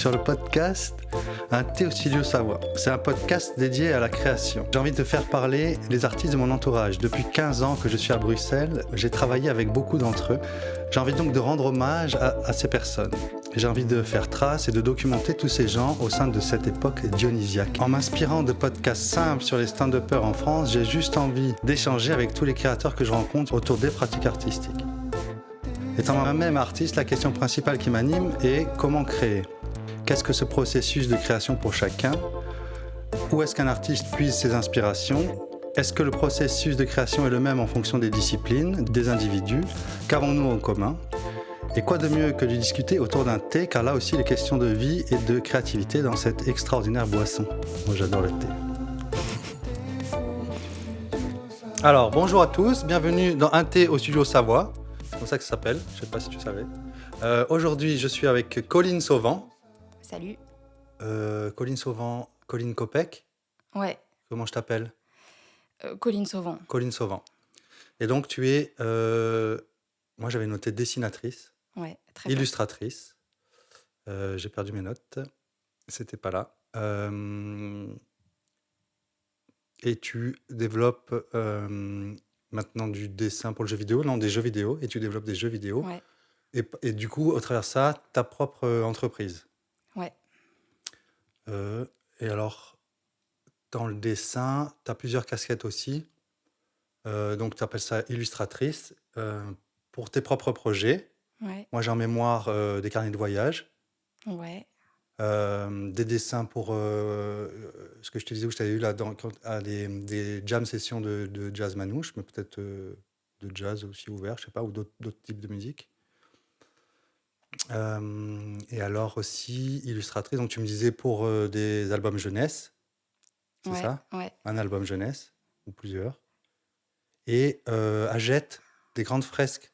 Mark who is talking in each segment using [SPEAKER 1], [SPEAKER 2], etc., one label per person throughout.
[SPEAKER 1] sur le podcast Un thé au studio Savoie. C'est un podcast dédié à la création. J'ai envie de faire parler les artistes de mon entourage. Depuis 15 ans que je suis à Bruxelles, j'ai travaillé avec beaucoup d'entre eux. J'ai envie donc de rendre hommage à ces personnes. J'ai envie de faire trace et de documenter tous ces gens au sein de cette époque dionysiaque. En m'inspirant de podcasts simples sur les stand-uppers en France, j'ai juste envie d'échanger avec tous les créateurs que je rencontre autour des pratiques artistiques. Étant moi-même artiste, la question principale qui m'anime est comment créer ? Qu'est-ce que ce processus de création pour chacun ? Où est-ce qu'un artiste puise ses inspirations ? Est-ce que le processus de création est le même en fonction des disciplines, des individus ? Qu'avons-nous en commun ? Et quoi de mieux que de discuter autour d'un thé, car là aussi il est question de vie et de créativité dans cette extraordinaire boisson. Moi j'adore le thé. Alors bonjour à tous, bienvenue dans Un thé au studio Savoie. C'est comme ça que ça s'appelle, je ne sais pas si tu savais. Aujourd'hui je suis avec Colline Sauvant.
[SPEAKER 2] Salut.
[SPEAKER 1] Colline Sauvant, Colline Copec.
[SPEAKER 2] Ouais,
[SPEAKER 1] Comment je t'appelle ?
[SPEAKER 2] Colline Sauvant.
[SPEAKER 1] Colline Sauvant. Et donc tu es, moi j'avais noté dessinatrice,
[SPEAKER 2] Ouais, très bien.
[SPEAKER 1] illustratrice. J'ai perdu mes notes, c'était pas là. Et tu développes maintenant du dessin pour le jeu vidéo, non, des jeux vidéo, et tu développes des jeux vidéo.
[SPEAKER 2] Ouais,
[SPEAKER 1] Et du coup, au travers de ça, ta propre entreprise.
[SPEAKER 2] ouais.
[SPEAKER 1] Et alors, dans le dessin, tu as plusieurs casquettes aussi. Donc, tu appelles ça illustratrice pour tes propres projets.
[SPEAKER 2] Ouais,
[SPEAKER 1] Moi, j'ai en mémoire des carnets de voyage,
[SPEAKER 2] ouais,
[SPEAKER 1] des dessins pour ce que je te disais, où je t'avais eu là, des jam sessions de jazz manouche, mais peut-être de jazz aussi ouvert, je sais pas, ou d'autres types de musique. Et alors aussi illustratrice, donc tu me disais pour des albums jeunesse, c'est
[SPEAKER 2] ouais,
[SPEAKER 1] ça ?
[SPEAKER 2] ouais.
[SPEAKER 1] Un album jeunesse, ou plusieurs. Et achète des grandes fresques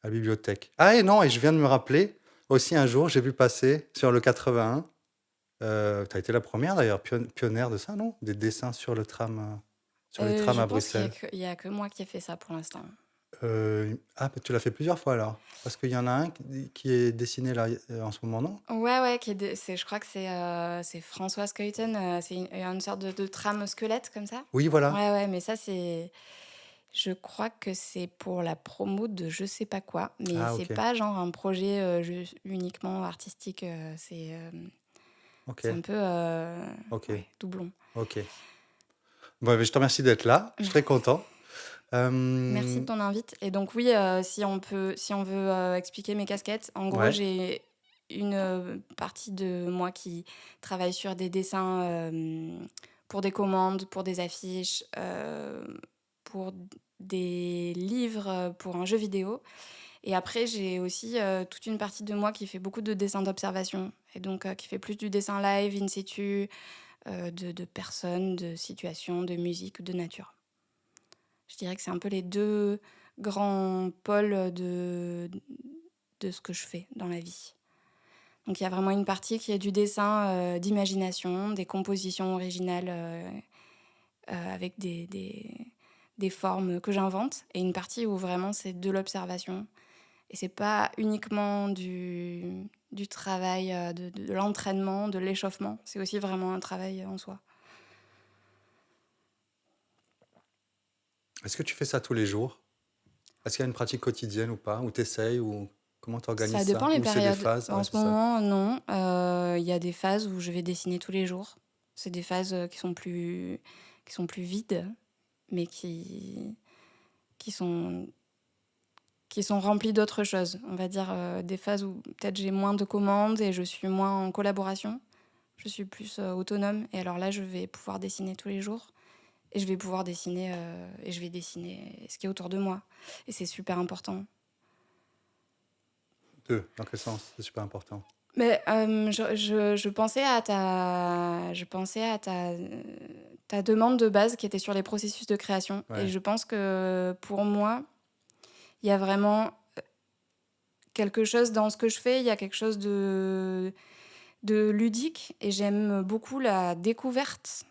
[SPEAKER 1] à la bibliothèque. Ah et non, et je viens de me rappeler, aussi un jour, j'ai vu passer sur le 81, tu as été la première d'ailleurs, pionnière de ça, non ? Des dessins sur le tram, sur les trams
[SPEAKER 2] Je
[SPEAKER 1] à
[SPEAKER 2] pense
[SPEAKER 1] Bruxelles.
[SPEAKER 2] qu'il y a que moi qui ai fait ça pour l'instant.
[SPEAKER 1] Tu l'as fait plusieurs fois alors ? Parce qu'il y en a un qui est dessiné là en ce moment, non ?
[SPEAKER 2] Ouais, je crois que c'est Françoise Keuten. C'est une sorte de trame squelette comme ça.
[SPEAKER 1] Oui, voilà.
[SPEAKER 2] Ouais, mais ça c'est... Je crois que c'est pour la promo de je sais pas quoi, mais
[SPEAKER 1] Ah,
[SPEAKER 2] c'est
[SPEAKER 1] ok.
[SPEAKER 2] pas genre un projet uniquement artistique.
[SPEAKER 1] Ok,
[SPEAKER 2] C'est un peu
[SPEAKER 1] ok,
[SPEAKER 2] ouais, doublon.
[SPEAKER 1] ok. Bon, je te remercie d'être là, je suis très content.
[SPEAKER 2] Merci de ton invite. Et donc oui, si on veut expliquer mes casquettes, en gros,
[SPEAKER 1] Ouais,
[SPEAKER 2] j'ai une partie de moi qui travaille sur des dessins pour des commandes, pour des affiches, pour des livres, pour un jeu vidéo. Et après, j'ai aussi toute une partie de moi qui fait beaucoup de dessins d'observation. Et donc, qui fait plus du dessin live, in situ, de personnes, de situations, de musique ou de nature. Je dirais que c'est un peu les deux grands pôles de ce que je fais dans la vie. Donc il y a vraiment une partie qui est du dessin d'imagination, des compositions originales avec des formes que j'invente, et une partie où vraiment c'est de l'observation. Et c'est pas uniquement du travail, de l'entraînement, de l'échauffement, c'est aussi vraiment un travail en soi.
[SPEAKER 1] est-ce que tu fais ça tous les jours ? Est-ce qu'il y a une pratique quotidienne ou pas ? Ou t'essayes ? Ou comment tu
[SPEAKER 2] Ça
[SPEAKER 1] organises
[SPEAKER 2] dépend
[SPEAKER 1] ça ?
[SPEAKER 2] les
[SPEAKER 1] Ou c'est des
[SPEAKER 2] périodes.
[SPEAKER 1] phases ?
[SPEAKER 2] En
[SPEAKER 1] Ouais,
[SPEAKER 2] ce
[SPEAKER 1] c'est ça.
[SPEAKER 2] moment, non. Il y a des phases où je vais dessiner tous les jours. C'est des phases qui sont plus vides, mais qui sont remplies d'autres choses. On va dire des phases où peut-être j'ai moins de commandes et je suis moins en collaboration. Je suis plus autonome. Et alors là, je vais pouvoir dessiner tous les jours. Et je vais pouvoir dessiner, et je vais dessiner ce qui est autour de moi. Et c'est super important.
[SPEAKER 1] Dans quel sens ? C'est super important.
[SPEAKER 2] Mais je pensais à ta demande de base qui était sur les processus de création.
[SPEAKER 1] Ouais.
[SPEAKER 2] Et je pense que pour moi, il y a vraiment quelque chose dans ce que je fais, il y a quelque chose de ludique, et j'aime beaucoup la découverte.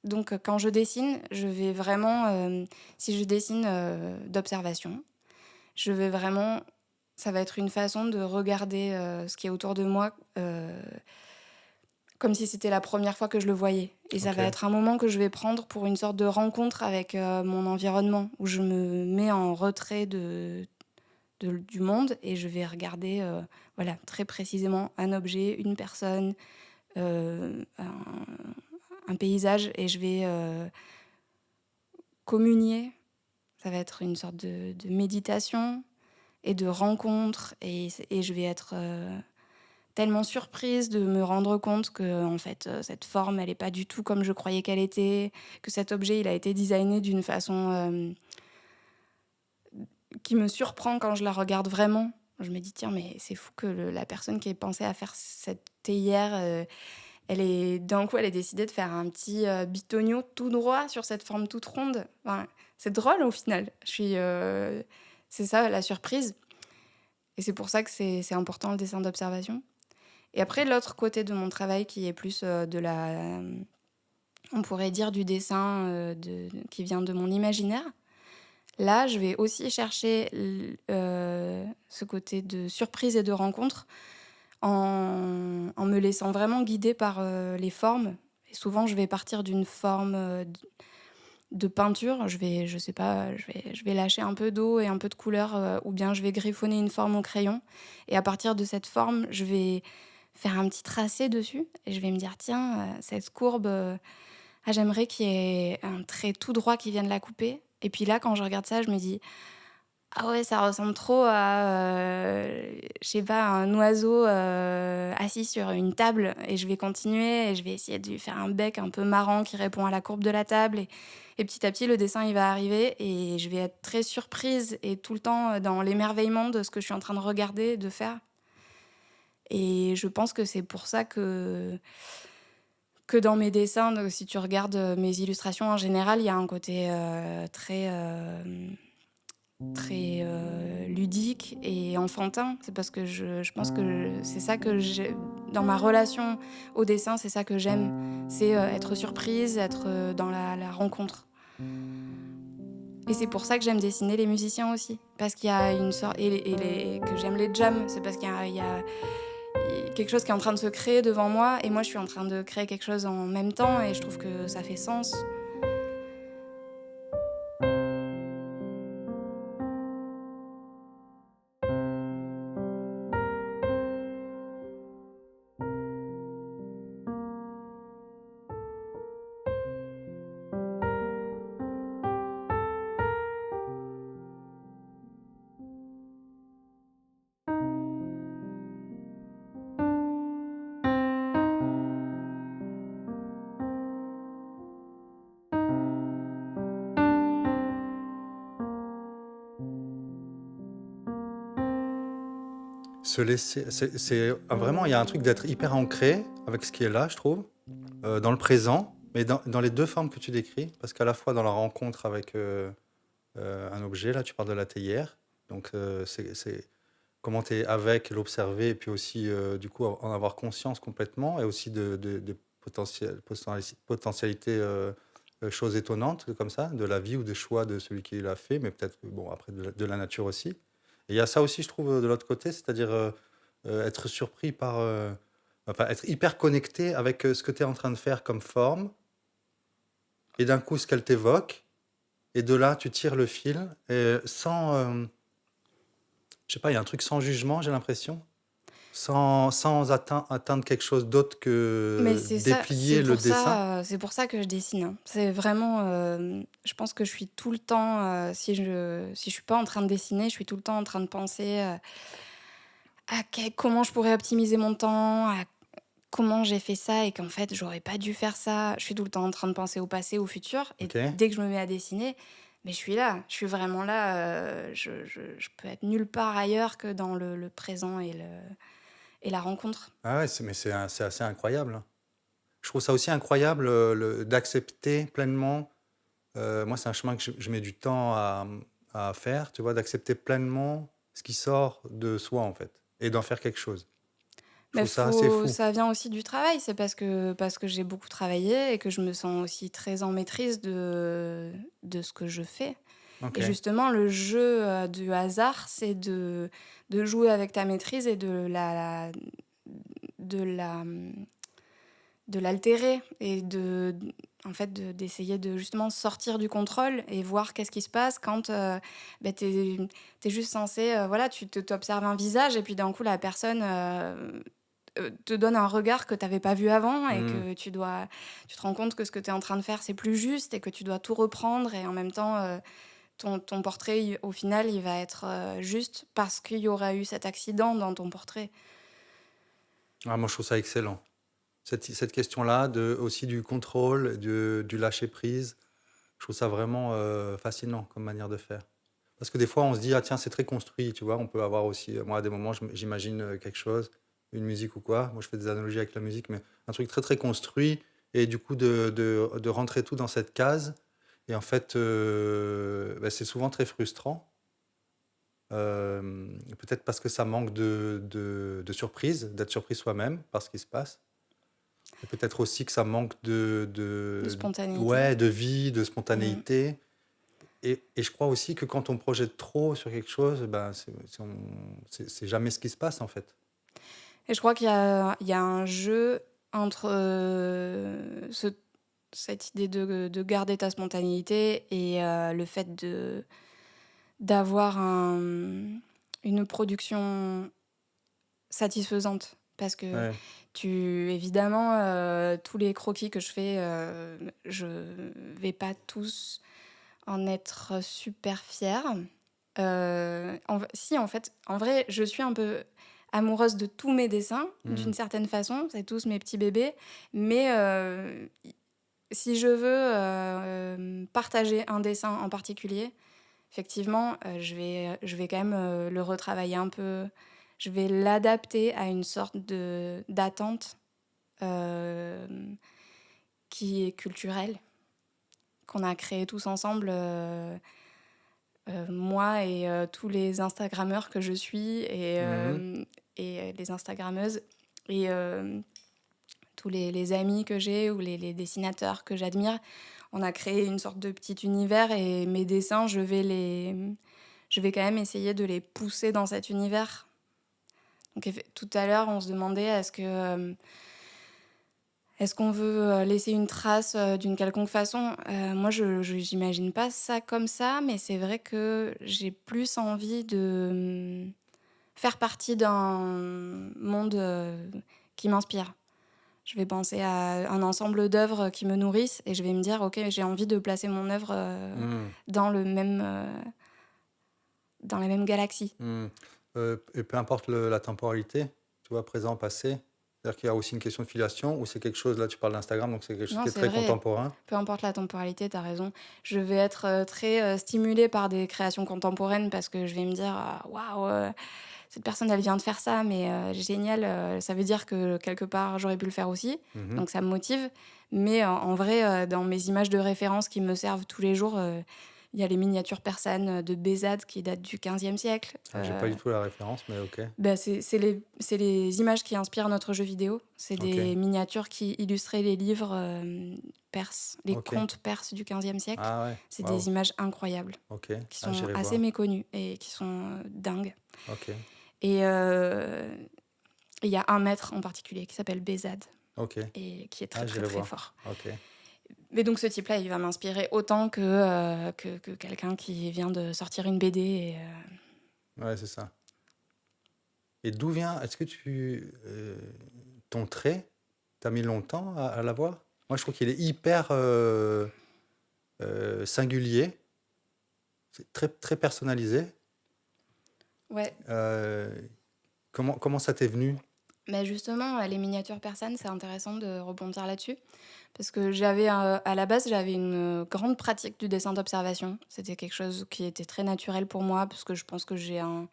[SPEAKER 2] Donc quand je dessine, je vais vraiment, si je dessine d'observation, je vais vraiment, ça va être une façon de regarder ce qui est autour de moi comme si c'était la première fois que je le voyais. Et ça va
[SPEAKER 1] Ok.
[SPEAKER 2] être un moment que je vais prendre pour une sorte de rencontre avec mon environnement, où je me mets en retrait du monde et je vais regarder voilà, très précisément un objet, une personne, un paysage, et je vais communier. Ça va être une sorte de méditation et de rencontre, et je vais être tellement surprise de me rendre compte que en fait, cette forme, elle est pas du tout comme je croyais qu'elle était, que cet objet, il a été designé d'une façon, qui me surprend quand je la regarde vraiment. Je me dis: «Tiens, mais c'est fou que la personne qui ait pensé à faire cette théière, elle ait décidé de faire un petit, bitonio tout droit sur cette forme toute ronde». Enfin, c'est drôle au final. C'est ça la surprise, et c'est pour ça que c'est important le dessin d'observation. Et après l'autre côté de mon travail qui est plus, on pourrait dire du dessin, qui vient de mon imaginaire. Là, je vais aussi chercher ce côté de surprise et de rencontre en me laissant vraiment guider par, les formes. Et souvent, je vais partir d'une forme, de peinture. Je sais pas, je vais lâcher un peu d'eau et un peu de couleur, ou bien je vais griffonner une forme au crayon, et à partir de cette forme, je vais faire un petit tracé dessus et je vais me dire: «Tiens, cette courbe, j'aimerais qu'il y ait un trait tout droit qui vienne la couper». Et puis là, quand je regarde ça, je me dis: «Ah ouais, ça ressemble trop à, je sais pas, un oiseau, assis sur une table», et je vais continuer et je vais essayer de lui faire un bec un peu marrant qui répond à la courbe de la table, et petit à petit, le dessin, il va arriver et je vais être très surprise et tout le temps, dans l'émerveillement de ce que je suis en train de regarder, de faire. Et je pense que c'est pour ça que dans mes dessins, si tu regardes, mes illustrations en général, il y a un côté, très, ludique et enfantin. C'est parce que je pense que c'est ça que j'ai dans ma relation au dessin, c'est ça que j'aime. C'est, être surprise, être, dans la rencontre. Et c'est pour ça que j'aime dessiner les musiciens aussi. Parce qu'il y a une sorte, que j'aime les jams, c'est parce qu'il y a quelque chose qui est en train de se créer devant moi et moi je suis en train de créer quelque chose en même temps, et je trouve que ça fait sens.
[SPEAKER 1] Se laisser, vraiment, il y a un truc d'être hyper ancré avec ce qui est là, je trouve, dans le présent, mais dans les deux formes que tu décris, parce qu'à la fois dans la rencontre avec un objet, là, tu parles de la théière, donc c'est comment tu es avec, l'observer, et puis aussi, du coup, en avoir conscience complètement, et aussi de potentialités, choses étonnantes comme ça, de la vie ou des choix de celui qui l'a fait, mais peut-être, bon, après, de la nature aussi. Et il y a ça aussi, je trouve, de l'autre côté, c'est-à-dire être surpris par, enfin, être hyper connecté avec ce que tu es en train de faire comme forme, et d'un coup, ce qu'elle t'évoque, et de là, tu tires le fil, et sans, je sais pas, il y a un truc sans jugement, j'ai l'impression. Sans atteindre quelque chose d'autre
[SPEAKER 2] Mais
[SPEAKER 1] que
[SPEAKER 2] c'est ça,
[SPEAKER 1] déplier le dessin.
[SPEAKER 2] c'est pour ça que je dessine, hein. C'est vraiment, je pense que je suis tout le temps, si je suis pas en train de dessiner, je suis tout le temps en train de penser, à comment je pourrais optimiser mon temps, à comment j'ai fait ça et qu'en fait, j'aurais pas dû faire ça. Je suis tout le temps en train de penser au passé, au futur, et
[SPEAKER 1] Ok.
[SPEAKER 2] dès que je me mets à dessiner, mais je suis là, je suis vraiment là, je peux être nulle part ailleurs que dans le présent et la rencontre.
[SPEAKER 1] Ah ouais, c'est assez incroyable, hein. Je trouve ça aussi incroyable, d'accepter pleinement. Moi, c'est un chemin que je mets du temps à faire, tu vois, d'accepter pleinement ce qui sort de soi, en fait, et d'en faire quelque chose. Je
[SPEAKER 2] Mais
[SPEAKER 1] trouve ça assez fou.
[SPEAKER 2] ça vient aussi du travail, c'est parce que j'ai beaucoup travaillé et que je me sens aussi très en maîtrise de ce que je fais.
[SPEAKER 1] Ok.
[SPEAKER 2] Et justement, le jeu, du hasard, c'est de jouer avec ta maîtrise et de la de l'altérer et en fait, d'essayer de justement sortir du contrôle et voir qu'est-ce qui se passe quand t'es juste censé, voilà, t'observes un visage et puis d'un coup, la personne te donne un regard que t'avais pas vu avant et
[SPEAKER 1] Hmm.
[SPEAKER 2] que tu te rends compte que ce que tu es en train de faire, c'est plus juste et que tu dois tout reprendre et en même temps, ton portrait, au final, il va être juste parce qu'il y aura eu cet accident dans ton portrait.
[SPEAKER 1] Ah, moi, je trouve ça excellent. Cette question-là, aussi du contrôle, du lâcher-prise, je trouve ça vraiment fascinant comme manière de faire. Parce que des fois, on se dit, ah tiens, c'est très construit, tu vois. On peut avoir aussi, moi, à des moments, j'imagine quelque chose, une musique ou quoi. Moi, je fais des analogies avec la musique, mais un truc très, très construit. Et du coup, de rentrer tout dans cette case. Et en fait, c'est souvent très frustrant. Peut-être parce que ça manque de surprise, d'être surpris soi-même par ce qui se passe. Et peut-être aussi que ça manque
[SPEAKER 2] De spontanéité.
[SPEAKER 1] ouais, de vie, de
[SPEAKER 2] Mhm.
[SPEAKER 1] spontanéité. Et je crois aussi que quand on projette trop sur quelque chose, ben, c'est jamais ce qui se passe en fait.
[SPEAKER 2] Et je crois qu'il y a un jeu entre cette idée de garder ta spontanéité et le fait d'avoir une production satisfaisante. Parce que
[SPEAKER 1] Ouais.
[SPEAKER 2] évidemment, tous les croquis que je fais, je vais pas tous en être super fière. Si, en fait, en vrai, je suis un peu amoureuse de tous mes dessins,
[SPEAKER 1] Mm.
[SPEAKER 2] d'une certaine façon. C'est tous mes petits bébés. Mais si je veux partager un dessin en particulier, effectivement, je vais quand même le retravailler un peu. Je vais l'adapter à une sorte d'attente euh, qui est culturelle, qu'on a créée tous ensemble. Moi et tous les Instagrammeurs que je suis
[SPEAKER 1] Mhm.
[SPEAKER 2] et les Instagrammeuses et tous les amis que j'ai ou les dessinateurs que j'admire, on a créé une sorte de petit univers et mes dessins, je vais quand même essayer de les pousser dans cet univers. Donc tout à l'heure, on se demandait est-ce qu'on veut laisser une trace d'une quelconque façon. Moi, je j'imagine pas ça comme ça, mais c'est vrai que j'ai plus envie de faire partie d'un monde qui m'inspire. Je vais penser à un ensemble d'œuvres qui me nourrissent et je vais me dire, ok, j'ai envie de placer mon œuvre
[SPEAKER 1] Mm.
[SPEAKER 2] dans dans la même galaxie.
[SPEAKER 1] Mm. Et peu importe la temporalité, tu vois, présent, passé. C'est-à-dire qu'il y a aussi une question de filiation ou c'est quelque chose, là tu parles d'Instagram, donc c'est quelque chose
[SPEAKER 2] Non,
[SPEAKER 1] qui est
[SPEAKER 2] c'est
[SPEAKER 1] très
[SPEAKER 2] vrai,
[SPEAKER 1] contemporain.
[SPEAKER 2] peu importe la temporalité, t'as raison. Je vais être très stimulée par des créations contemporaines parce que je vais me dire, ah, waouh, cette personne, elle vient de faire ça, mais génial, ça veut dire que quelque part, j'aurais pu le faire aussi.
[SPEAKER 1] Mhm.
[SPEAKER 2] Donc ça me motive. Mais en vrai, dans mes images de référence qui me servent tous les jours, il y a les miniatures persanes de Bézade qui datent du XVe siècle.
[SPEAKER 1] Ah, j'ai pas du tout la référence, mais ok.
[SPEAKER 2] Bah, c'est les images qui inspirent notre jeu vidéo. C'est
[SPEAKER 1] Ok,
[SPEAKER 2] des miniatures qui illustraient les livres perses, les
[SPEAKER 1] ok.
[SPEAKER 2] contes perses du XVe siècle.
[SPEAKER 1] Ah ouais,
[SPEAKER 2] C'est
[SPEAKER 1] waouh,
[SPEAKER 2] des images incroyables,
[SPEAKER 1] ok.
[SPEAKER 2] qui
[SPEAKER 1] Ah,
[SPEAKER 2] sont
[SPEAKER 1] j'irai
[SPEAKER 2] assez
[SPEAKER 1] voir.
[SPEAKER 2] méconnues et qui sont dingues.
[SPEAKER 1] Ok,
[SPEAKER 2] Et il y a un maître en particulier qui s'appelle Bézade
[SPEAKER 1] ok.
[SPEAKER 2] et qui est très
[SPEAKER 1] Ah,
[SPEAKER 2] très
[SPEAKER 1] j'irai
[SPEAKER 2] très
[SPEAKER 1] voir.
[SPEAKER 2] fort.
[SPEAKER 1] Ok.
[SPEAKER 2] Mais donc ce type-là, il va m'inspirer autant que quelqu'un qui vient de sortir une BD.
[SPEAKER 1] Ouais, c'est ça. Et d'où vient, est-ce que ton trait, t'as mis longtemps à l'avoir? Moi, je trouve qu'il est hyper singulier, c'est très, très personnalisé.
[SPEAKER 2] Ouais,
[SPEAKER 1] Euh, comment ça t'est venu?
[SPEAKER 2] mais justement, les miniatures persanes, c'est intéressant de rebondir là-dessus. Parce que à la base, j'avais une grande pratique du dessin d'observation. C'était quelque chose qui était très naturel pour moi, parce que je pense que j'ai un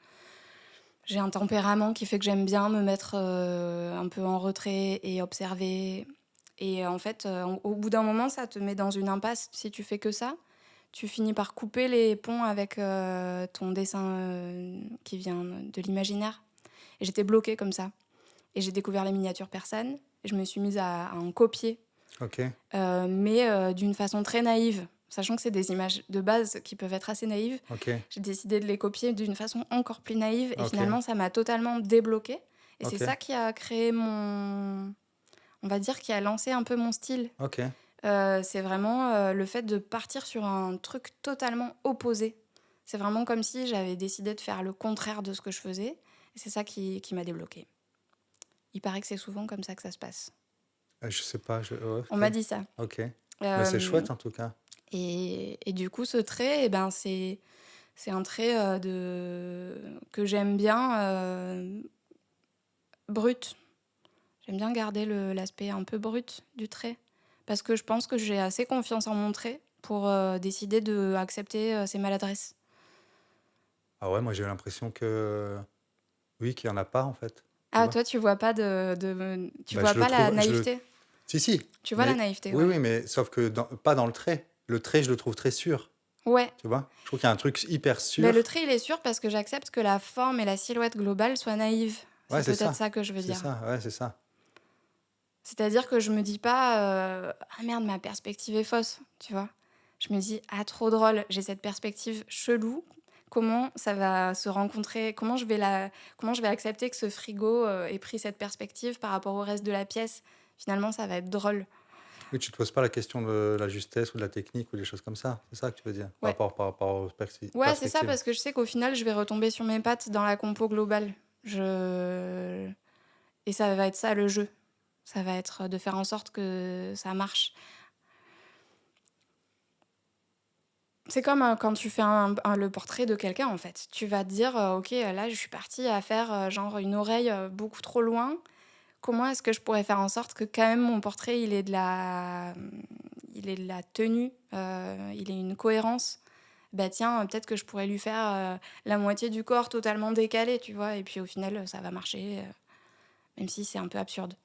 [SPEAKER 2] tempérament qui fait que j'aime bien me mettre un peu en retrait et observer. Et en fait, au bout d'un moment, ça te met dans une impasse si tu fais que ça. Tu finis par couper les ponts avec ton dessin qui vient de l'imaginaire. Et j'étais bloquée comme ça. Et j'ai découvert les miniatures persanes. Et je me suis mise à en copier,
[SPEAKER 1] Ok,
[SPEAKER 2] mais d'une façon très naïve. Sachant que c'est des images de base qui peuvent être assez naïves,
[SPEAKER 1] ok,
[SPEAKER 2] j'ai décidé de les copier d'une façon encore plus naïve. Et
[SPEAKER 1] ok,
[SPEAKER 2] finalement, ça m'a totalement débloquée. Et c'est
[SPEAKER 1] ok,
[SPEAKER 2] ça qui a créé on va dire, qui a lancé un peu mon style.
[SPEAKER 1] Ok.
[SPEAKER 2] C'est vraiment le fait de partir sur un truc totalement opposé. C'est vraiment comme si j'avais décidé de faire le contraire de ce que je faisais. Et c'est ça qui m'a débloquée. Il paraît que c'est souvent comme ça que ça se passe.
[SPEAKER 1] Je sais pas. Ouais,
[SPEAKER 2] On m'a dit ça.
[SPEAKER 1] ok. Mais c'est
[SPEAKER 2] Euh,
[SPEAKER 1] chouette en tout cas.
[SPEAKER 2] et du coup, ce trait, eh ben, c'est un trait que j'aime bien brut. J'aime bien garder l'aspect un peu brut du trait. Parce que je pense que j'ai assez confiance en mon trait pour décider d'accepter ses maladresses.
[SPEAKER 1] Ah ouais, moi j'ai l'impression que oui, qu'il y en a pas en fait. Tu
[SPEAKER 2] Ah,
[SPEAKER 1] vois?
[SPEAKER 2] toi, tu vois pas tu
[SPEAKER 1] Bah,
[SPEAKER 2] vois
[SPEAKER 1] je le
[SPEAKER 2] pas la
[SPEAKER 1] trouve,
[SPEAKER 2] naïveté.
[SPEAKER 1] si si,
[SPEAKER 2] Tu vois la
[SPEAKER 1] mais
[SPEAKER 2] naïveté,
[SPEAKER 1] oui
[SPEAKER 2] ouais.
[SPEAKER 1] oui, mais sauf que pas dans le trait. Le trait, je le trouve très sûr.
[SPEAKER 2] Ouais.
[SPEAKER 1] Tu vois? Je trouve qu'il y a un truc hyper
[SPEAKER 2] Mais le
[SPEAKER 1] sûr.
[SPEAKER 2] trait, il est sûr parce que j'accepte que la forme et la silhouette globale soient naïves.
[SPEAKER 1] Ouais,
[SPEAKER 2] C'est peut-être ça que je veux
[SPEAKER 1] c'est
[SPEAKER 2] dire.
[SPEAKER 1] ça, ouais, c'est ça.
[SPEAKER 2] C'est-à-dire que je me dis pas ah merde, ma perspective est fausse, tu vois. Je me dis ah trop drôle, j'ai cette perspective chelou. Comment ça va se rencontrer? Comment je vais accepter que ce frigo ait pris cette perspective par rapport au reste de la pièce? Finalement, ça va être drôle.
[SPEAKER 1] Oui, tu te poses pas la question de la justesse ou de la technique ou des choses comme ça. C'est ça que tu veux dire?
[SPEAKER 2] Ouais.
[SPEAKER 1] Par rapport aux
[SPEAKER 2] Ouais, c'est ça,
[SPEAKER 1] perspectives.
[SPEAKER 2] parce que je sais qu'au final, je vais retomber sur mes pattes dans la compo globale. Et ça va être ça le jeu. Ça va être de faire en sorte que ça marche. C'est comme quand tu fais le portrait de quelqu'un, en fait. Tu vas te dire, ok, là, je suis partie à faire genre une oreille beaucoup trop loin. Comment est-ce que je pourrais faire en sorte que quand même mon portrait, il ait de la tenue, il ait une cohérence. Bah tiens, peut-être que je pourrais lui faire la moitié du corps totalement décalé, tu vois. Et puis au final, ça va marcher, même si c'est un peu absurde.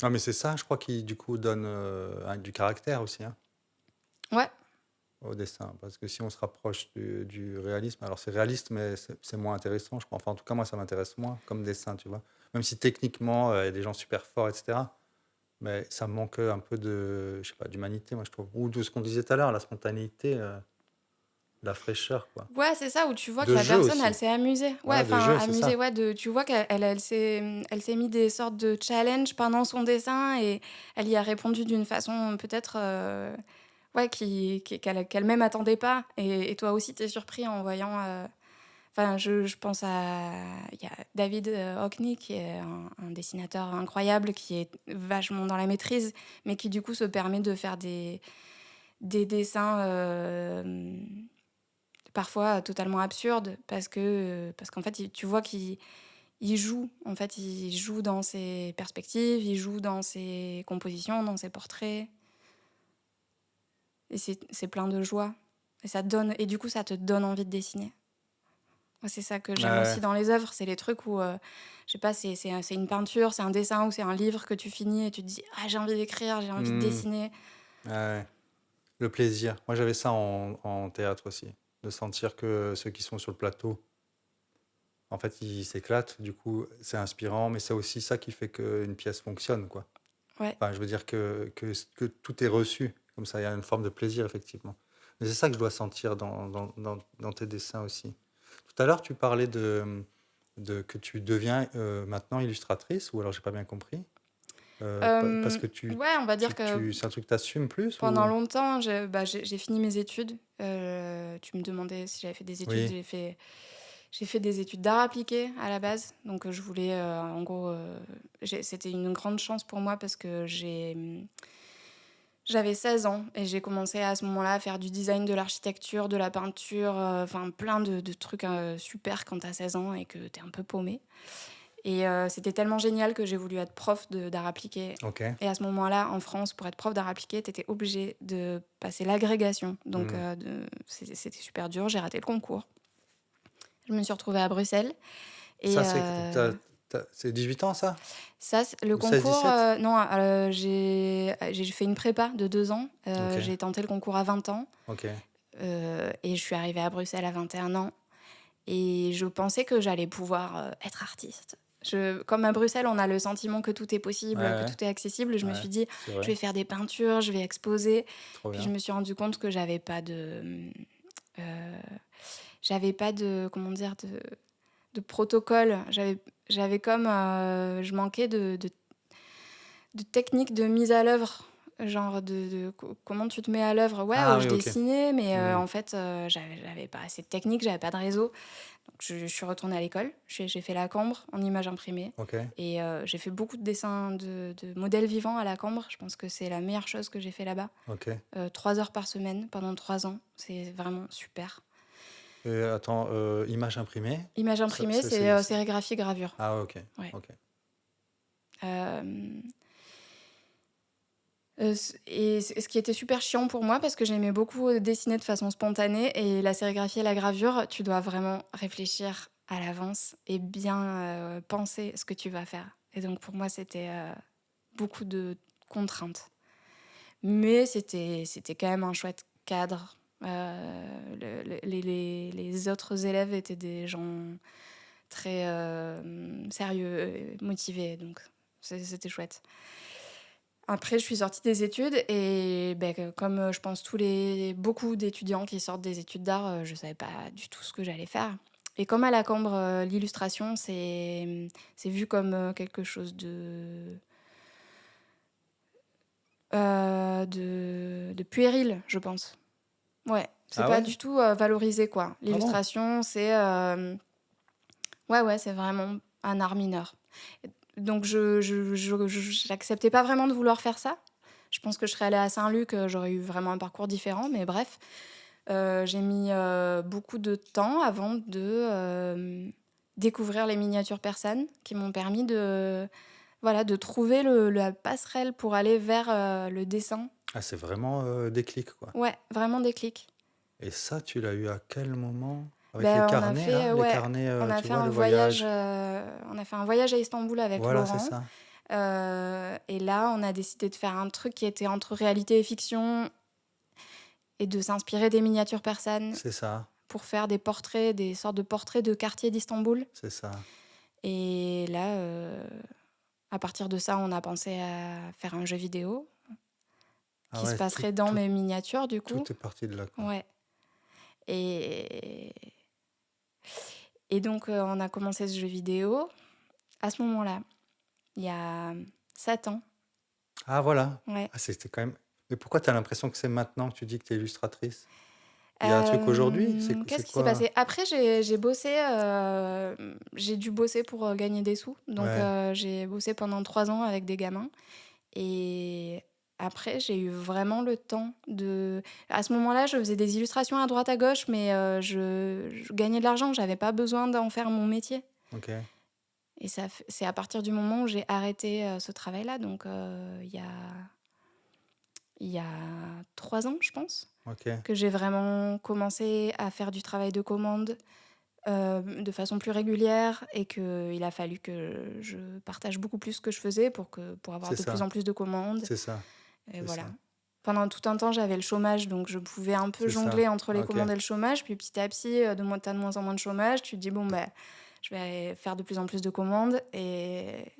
[SPEAKER 1] Ah, mais c'est ça, je crois, qui du coup donne du caractère aussi, hein,
[SPEAKER 2] Ouais,
[SPEAKER 1] au dessin. Parce que si on se rapproche du réalisme, alors c'est réaliste, mais c'est moins intéressant, je crois. Enfin, en tout cas, moi, ça m'intéresse moins comme dessin, tu vois. Même si techniquement, il y a des gens super forts, etc. Mais ça manque un peu de, je sais pas, d'humanité, moi, je trouve. Ou de ce qu'on disait tout à l'heure, la spontanéité, la fraîcheur, quoi.
[SPEAKER 2] ouais, c'est ça, où tu vois que
[SPEAKER 1] De
[SPEAKER 2] la
[SPEAKER 1] jeu
[SPEAKER 2] personne, elle
[SPEAKER 1] aussi.
[SPEAKER 2] s'est amusée. Ouais,
[SPEAKER 1] Voilà, de
[SPEAKER 2] enfin,
[SPEAKER 1] jeu, c'est
[SPEAKER 2] amusée,
[SPEAKER 1] ça.
[SPEAKER 2] ouais, tu vois elle s'est mis des sortes de challenges pendant son dessin et elle y a répondu d'une façon peut-être ouais, qu'elle-même attendait pas. Et toi aussi, t'es surpris en voyant. Enfin, je pense à. Il y a David Hockney, qui est un dessinateur incroyable, qui est vachement dans la maîtrise, mais qui du coup se permet de faire des dessins parfois totalement absurdes, parce qu'en fait, tu vois qu'il joue. En fait, il joue dans ses perspectives, il joue dans ses compositions, dans ses portraits. Et c'est plein de joie. Et du coup, ça te donne envie de dessiner. Moi, c'est ça que j'aime
[SPEAKER 1] Ouais,
[SPEAKER 2] aussi dans les œuvres, c'est les trucs où, je sais pas, c'est une peinture, c'est un dessin ou c'est un livre que tu finis et tu te dis ah, j'ai envie d'écrire, j'ai envie de
[SPEAKER 1] hmm,
[SPEAKER 2] dessiner.
[SPEAKER 1] ouais. Le plaisir. Moi, j'avais ça en théâtre aussi. De sentir que ceux qui sont sur le plateau, en fait, ils s'éclatent. Du coup, c'est inspirant, mais c'est aussi ça qui fait qu'une pièce fonctionne, quoi.
[SPEAKER 2] Ouais.
[SPEAKER 1] Enfin, je veux dire que tout est reçu. Comme ça, il y a une forme de plaisir, effectivement. Mais c'est ça que je dois sentir dans tes dessins aussi. Tout à l'heure, tu parlais que tu deviens maintenant illustratrice, ou alors j'ai pas bien compris. Parce que
[SPEAKER 2] Ouais, on va dire que
[SPEAKER 1] c'est un truc que tu assumes plus
[SPEAKER 2] pendant
[SPEAKER 1] ou...
[SPEAKER 2] longtemps, j'ai fini mes études. Tu me demandais si j'avais fait des études.
[SPEAKER 1] Oui,
[SPEAKER 2] J'ai fait des études d'art appliqué à la base. Donc, je voulais, en gros, c'était une grande chance pour moi parce que j'avais 16 ans et j'ai commencé à ce moment-là à faire du design, de l'architecture, de la peinture, enfin plein de trucs super quand t'as 16 ans et que t'es un peu paumé. Et c'était tellement génial que j'ai voulu être prof d'art appliqué.
[SPEAKER 1] ok.
[SPEAKER 2] Et à ce moment-là, en France, pour être prof d'art appliqué, t'étais obligé de passer l'agrégation. Donc
[SPEAKER 1] Hmm.
[SPEAKER 2] c'était super dur, j'ai raté le concours. Je me suis retrouvée à Bruxelles. Et
[SPEAKER 1] Ça, c'est 18 ans, ça?
[SPEAKER 2] le
[SPEAKER 1] Ou 16,
[SPEAKER 2] concours,
[SPEAKER 1] 17?
[SPEAKER 2] non, j'ai fait une prépa de 2 ans.
[SPEAKER 1] Ok,
[SPEAKER 2] J'ai tenté le concours à 20 ans.
[SPEAKER 1] ok.
[SPEAKER 2] Et je suis arrivée à Bruxelles à 21 ans. Et je pensais que j'allais pouvoir être artiste. Comme à Bruxelles, on a le sentiment que tout est
[SPEAKER 1] Ouais,
[SPEAKER 2] possible, que
[SPEAKER 1] ouais,
[SPEAKER 2] tout est accessible. Je me
[SPEAKER 1] ouais,
[SPEAKER 2] suis dit,
[SPEAKER 1] c'est
[SPEAKER 2] je
[SPEAKER 1] vrai.
[SPEAKER 2] vais faire des peintures, je vais exposer.
[SPEAKER 1] Trop
[SPEAKER 2] Puis je
[SPEAKER 1] bien.
[SPEAKER 2] me suis rendu compte que euh, j'avais pas de, comment dire, de protocole. j'avais comme, je manquais de techniques de mise à l'œuvre, genre comment tu te mets à l'œuvre. Ouais,
[SPEAKER 1] Ah
[SPEAKER 2] je
[SPEAKER 1] oui, ok.
[SPEAKER 2] dessinais, mais
[SPEAKER 1] Hmm,
[SPEAKER 2] en fait, j'avais pas assez de technique, j'avais pas de réseau. Donc je suis retournée à l'école, j'ai fait la Cambre en images imprimées
[SPEAKER 1] ok,
[SPEAKER 2] et j'ai fait beaucoup de dessins de modèles vivants à la Cambre. Je pense que c'est la meilleure chose que j'ai fait là-bas.
[SPEAKER 1] ok.
[SPEAKER 2] 3 heures par semaine pendant 3 ans, c'est vraiment super.
[SPEAKER 1] Et attends, image imprimée?
[SPEAKER 2] Images
[SPEAKER 1] Ça,
[SPEAKER 2] imprimées, c'est sérigraphie, gravure.
[SPEAKER 1] Ah, ok,
[SPEAKER 2] Ouais.
[SPEAKER 1] ok.
[SPEAKER 2] Euh, et ce qui était super chiant pour moi, parce que j'aimais beaucoup dessiner de façon spontanée, et la sérigraphie et la gravure, tu dois vraiment réfléchir à l'avance et bien penser ce que tu vas faire. Et donc pour moi, c'était beaucoup de contraintes. Mais c'était quand même un chouette cadre. Les autres élèves étaient des gens très sérieux et motivés, donc c'était chouette. Après, je suis sortie des études et comme je pense beaucoup d'étudiants qui sortent des études d'art, je savais pas du tout ce que j'allais faire. Et comme à la Cambre, l'illustration, c'est vu comme quelque chose de puéril, je pense. Ouais, c'est
[SPEAKER 1] Ah
[SPEAKER 2] pas
[SPEAKER 1] ouais?
[SPEAKER 2] du tout valorisé, quoi.
[SPEAKER 1] Ah bon?
[SPEAKER 2] L'illustration, c'est ouais, c'est vraiment un art mineur. Donc j'acceptais pas vraiment de vouloir faire ça. Je pense que je serais allée à Saint-Luc, j'aurais eu vraiment un parcours différent, mais bref. J'ai mis beaucoup de temps avant de découvrir les miniatures persanes qui m'ont permis de trouver la passerelle pour aller vers le dessin.
[SPEAKER 1] Ah, c'est vraiment déclic, quoi.
[SPEAKER 2] Ouais, vraiment déclic.
[SPEAKER 1] Et ça, tu l'as eu à quel moment? Avec les
[SPEAKER 2] Ben,
[SPEAKER 1] carnets, là? Les
[SPEAKER 2] ouais,
[SPEAKER 1] carnets,
[SPEAKER 2] on a
[SPEAKER 1] tu
[SPEAKER 2] fait
[SPEAKER 1] vois,
[SPEAKER 2] un
[SPEAKER 1] le
[SPEAKER 2] voyage,
[SPEAKER 1] voyage.
[SPEAKER 2] on a fait un voyage à Istanbul avec
[SPEAKER 1] Voilà, c'est
[SPEAKER 2] Laurent.
[SPEAKER 1] ça.
[SPEAKER 2] Et là, on a décidé de faire un truc qui était entre réalité et fiction et de s'inspirer des miniatures persanes
[SPEAKER 1] C'est ça,
[SPEAKER 2] pour faire des portraits, des sortes de portraits de quartiers d'Istanbul.
[SPEAKER 1] c'est ça.
[SPEAKER 2] Et là, à partir de ça, on a pensé à faire un jeu vidéo
[SPEAKER 1] Ah
[SPEAKER 2] qui se
[SPEAKER 1] ouais,
[SPEAKER 2] passerait dans mes miniatures, du coup.
[SPEAKER 1] tout est parti de là, quoi.
[SPEAKER 2] Ouais. Et, et donc, on a commencé ce jeu vidéo. À ce moment-là, il y a 7 ans.
[SPEAKER 1] Ah voilà.
[SPEAKER 2] Ouais.
[SPEAKER 1] Ah, c'était quand même. Mais pourquoi tu as l'impression que c'est maintenant que tu dis que tu es illustratrice? Il y a un truc aujourd'hui?
[SPEAKER 2] Qu'est-ce
[SPEAKER 1] C'est
[SPEAKER 2] qui s'est
[SPEAKER 1] quoi?
[SPEAKER 2] passé? Après, j'ai bossé, j'ai dû bosser pour gagner des sous. Donc,
[SPEAKER 1] Ouais,
[SPEAKER 2] j'ai bossé pendant 3 ans avec des gamins. Et après, j'ai eu vraiment le temps de... À ce moment-là, je faisais des illustrations à droite à gauche, mais je gagnais de l'argent. J'avais pas besoin d'en faire mon métier.
[SPEAKER 1] ok,
[SPEAKER 2] Et c'est à partir du moment où j'ai arrêté ce travail-là, donc il y a 3 ans, je pense,
[SPEAKER 1] ok.
[SPEAKER 2] que j'ai vraiment commencé à faire du travail de commande de façon plus régulière et qu'il a fallu que je partage beaucoup plus ce que je faisais pour avoir
[SPEAKER 1] C'est
[SPEAKER 2] de plus en
[SPEAKER 1] ça,
[SPEAKER 2] plus de commandes.
[SPEAKER 1] c'est ça,
[SPEAKER 2] Et
[SPEAKER 1] c'est
[SPEAKER 2] voilà.
[SPEAKER 1] ça,
[SPEAKER 2] Pendant tout un temps, j'avais le chômage, donc je pouvais un peu
[SPEAKER 1] c'est ça.
[SPEAKER 2] jongler entre les
[SPEAKER 1] Ok.
[SPEAKER 2] commandes et le chômage. Puis petit à petit, t'as de moins en moins de chômage. Tu te dis, bon, bah, je vais faire de plus en plus de commandes. Et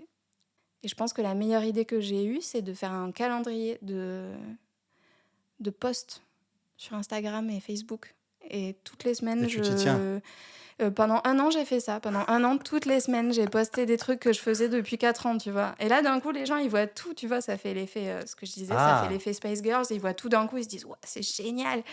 [SPEAKER 2] je pense que la meilleure idée que j'ai eue, c'est de faire un calendrier de posts sur Instagram et Facebook. Et toutes les
[SPEAKER 1] Et
[SPEAKER 2] semaines,
[SPEAKER 1] tu t'y tiens.
[SPEAKER 2] pendant un an, j'ai fait ça. Pendant un an, toutes les semaines, j'ai posté des trucs que je faisais depuis 4 ans, tu vois. Et là, d'un coup, les gens, ils voient tout, tu vois. Ça fait l'effet, ce que je disais, ça fait
[SPEAKER 1] Ah,
[SPEAKER 2] l'effet Spice Girls. Ils voient tout d'un coup, ils se disent, ouais, c'est génial.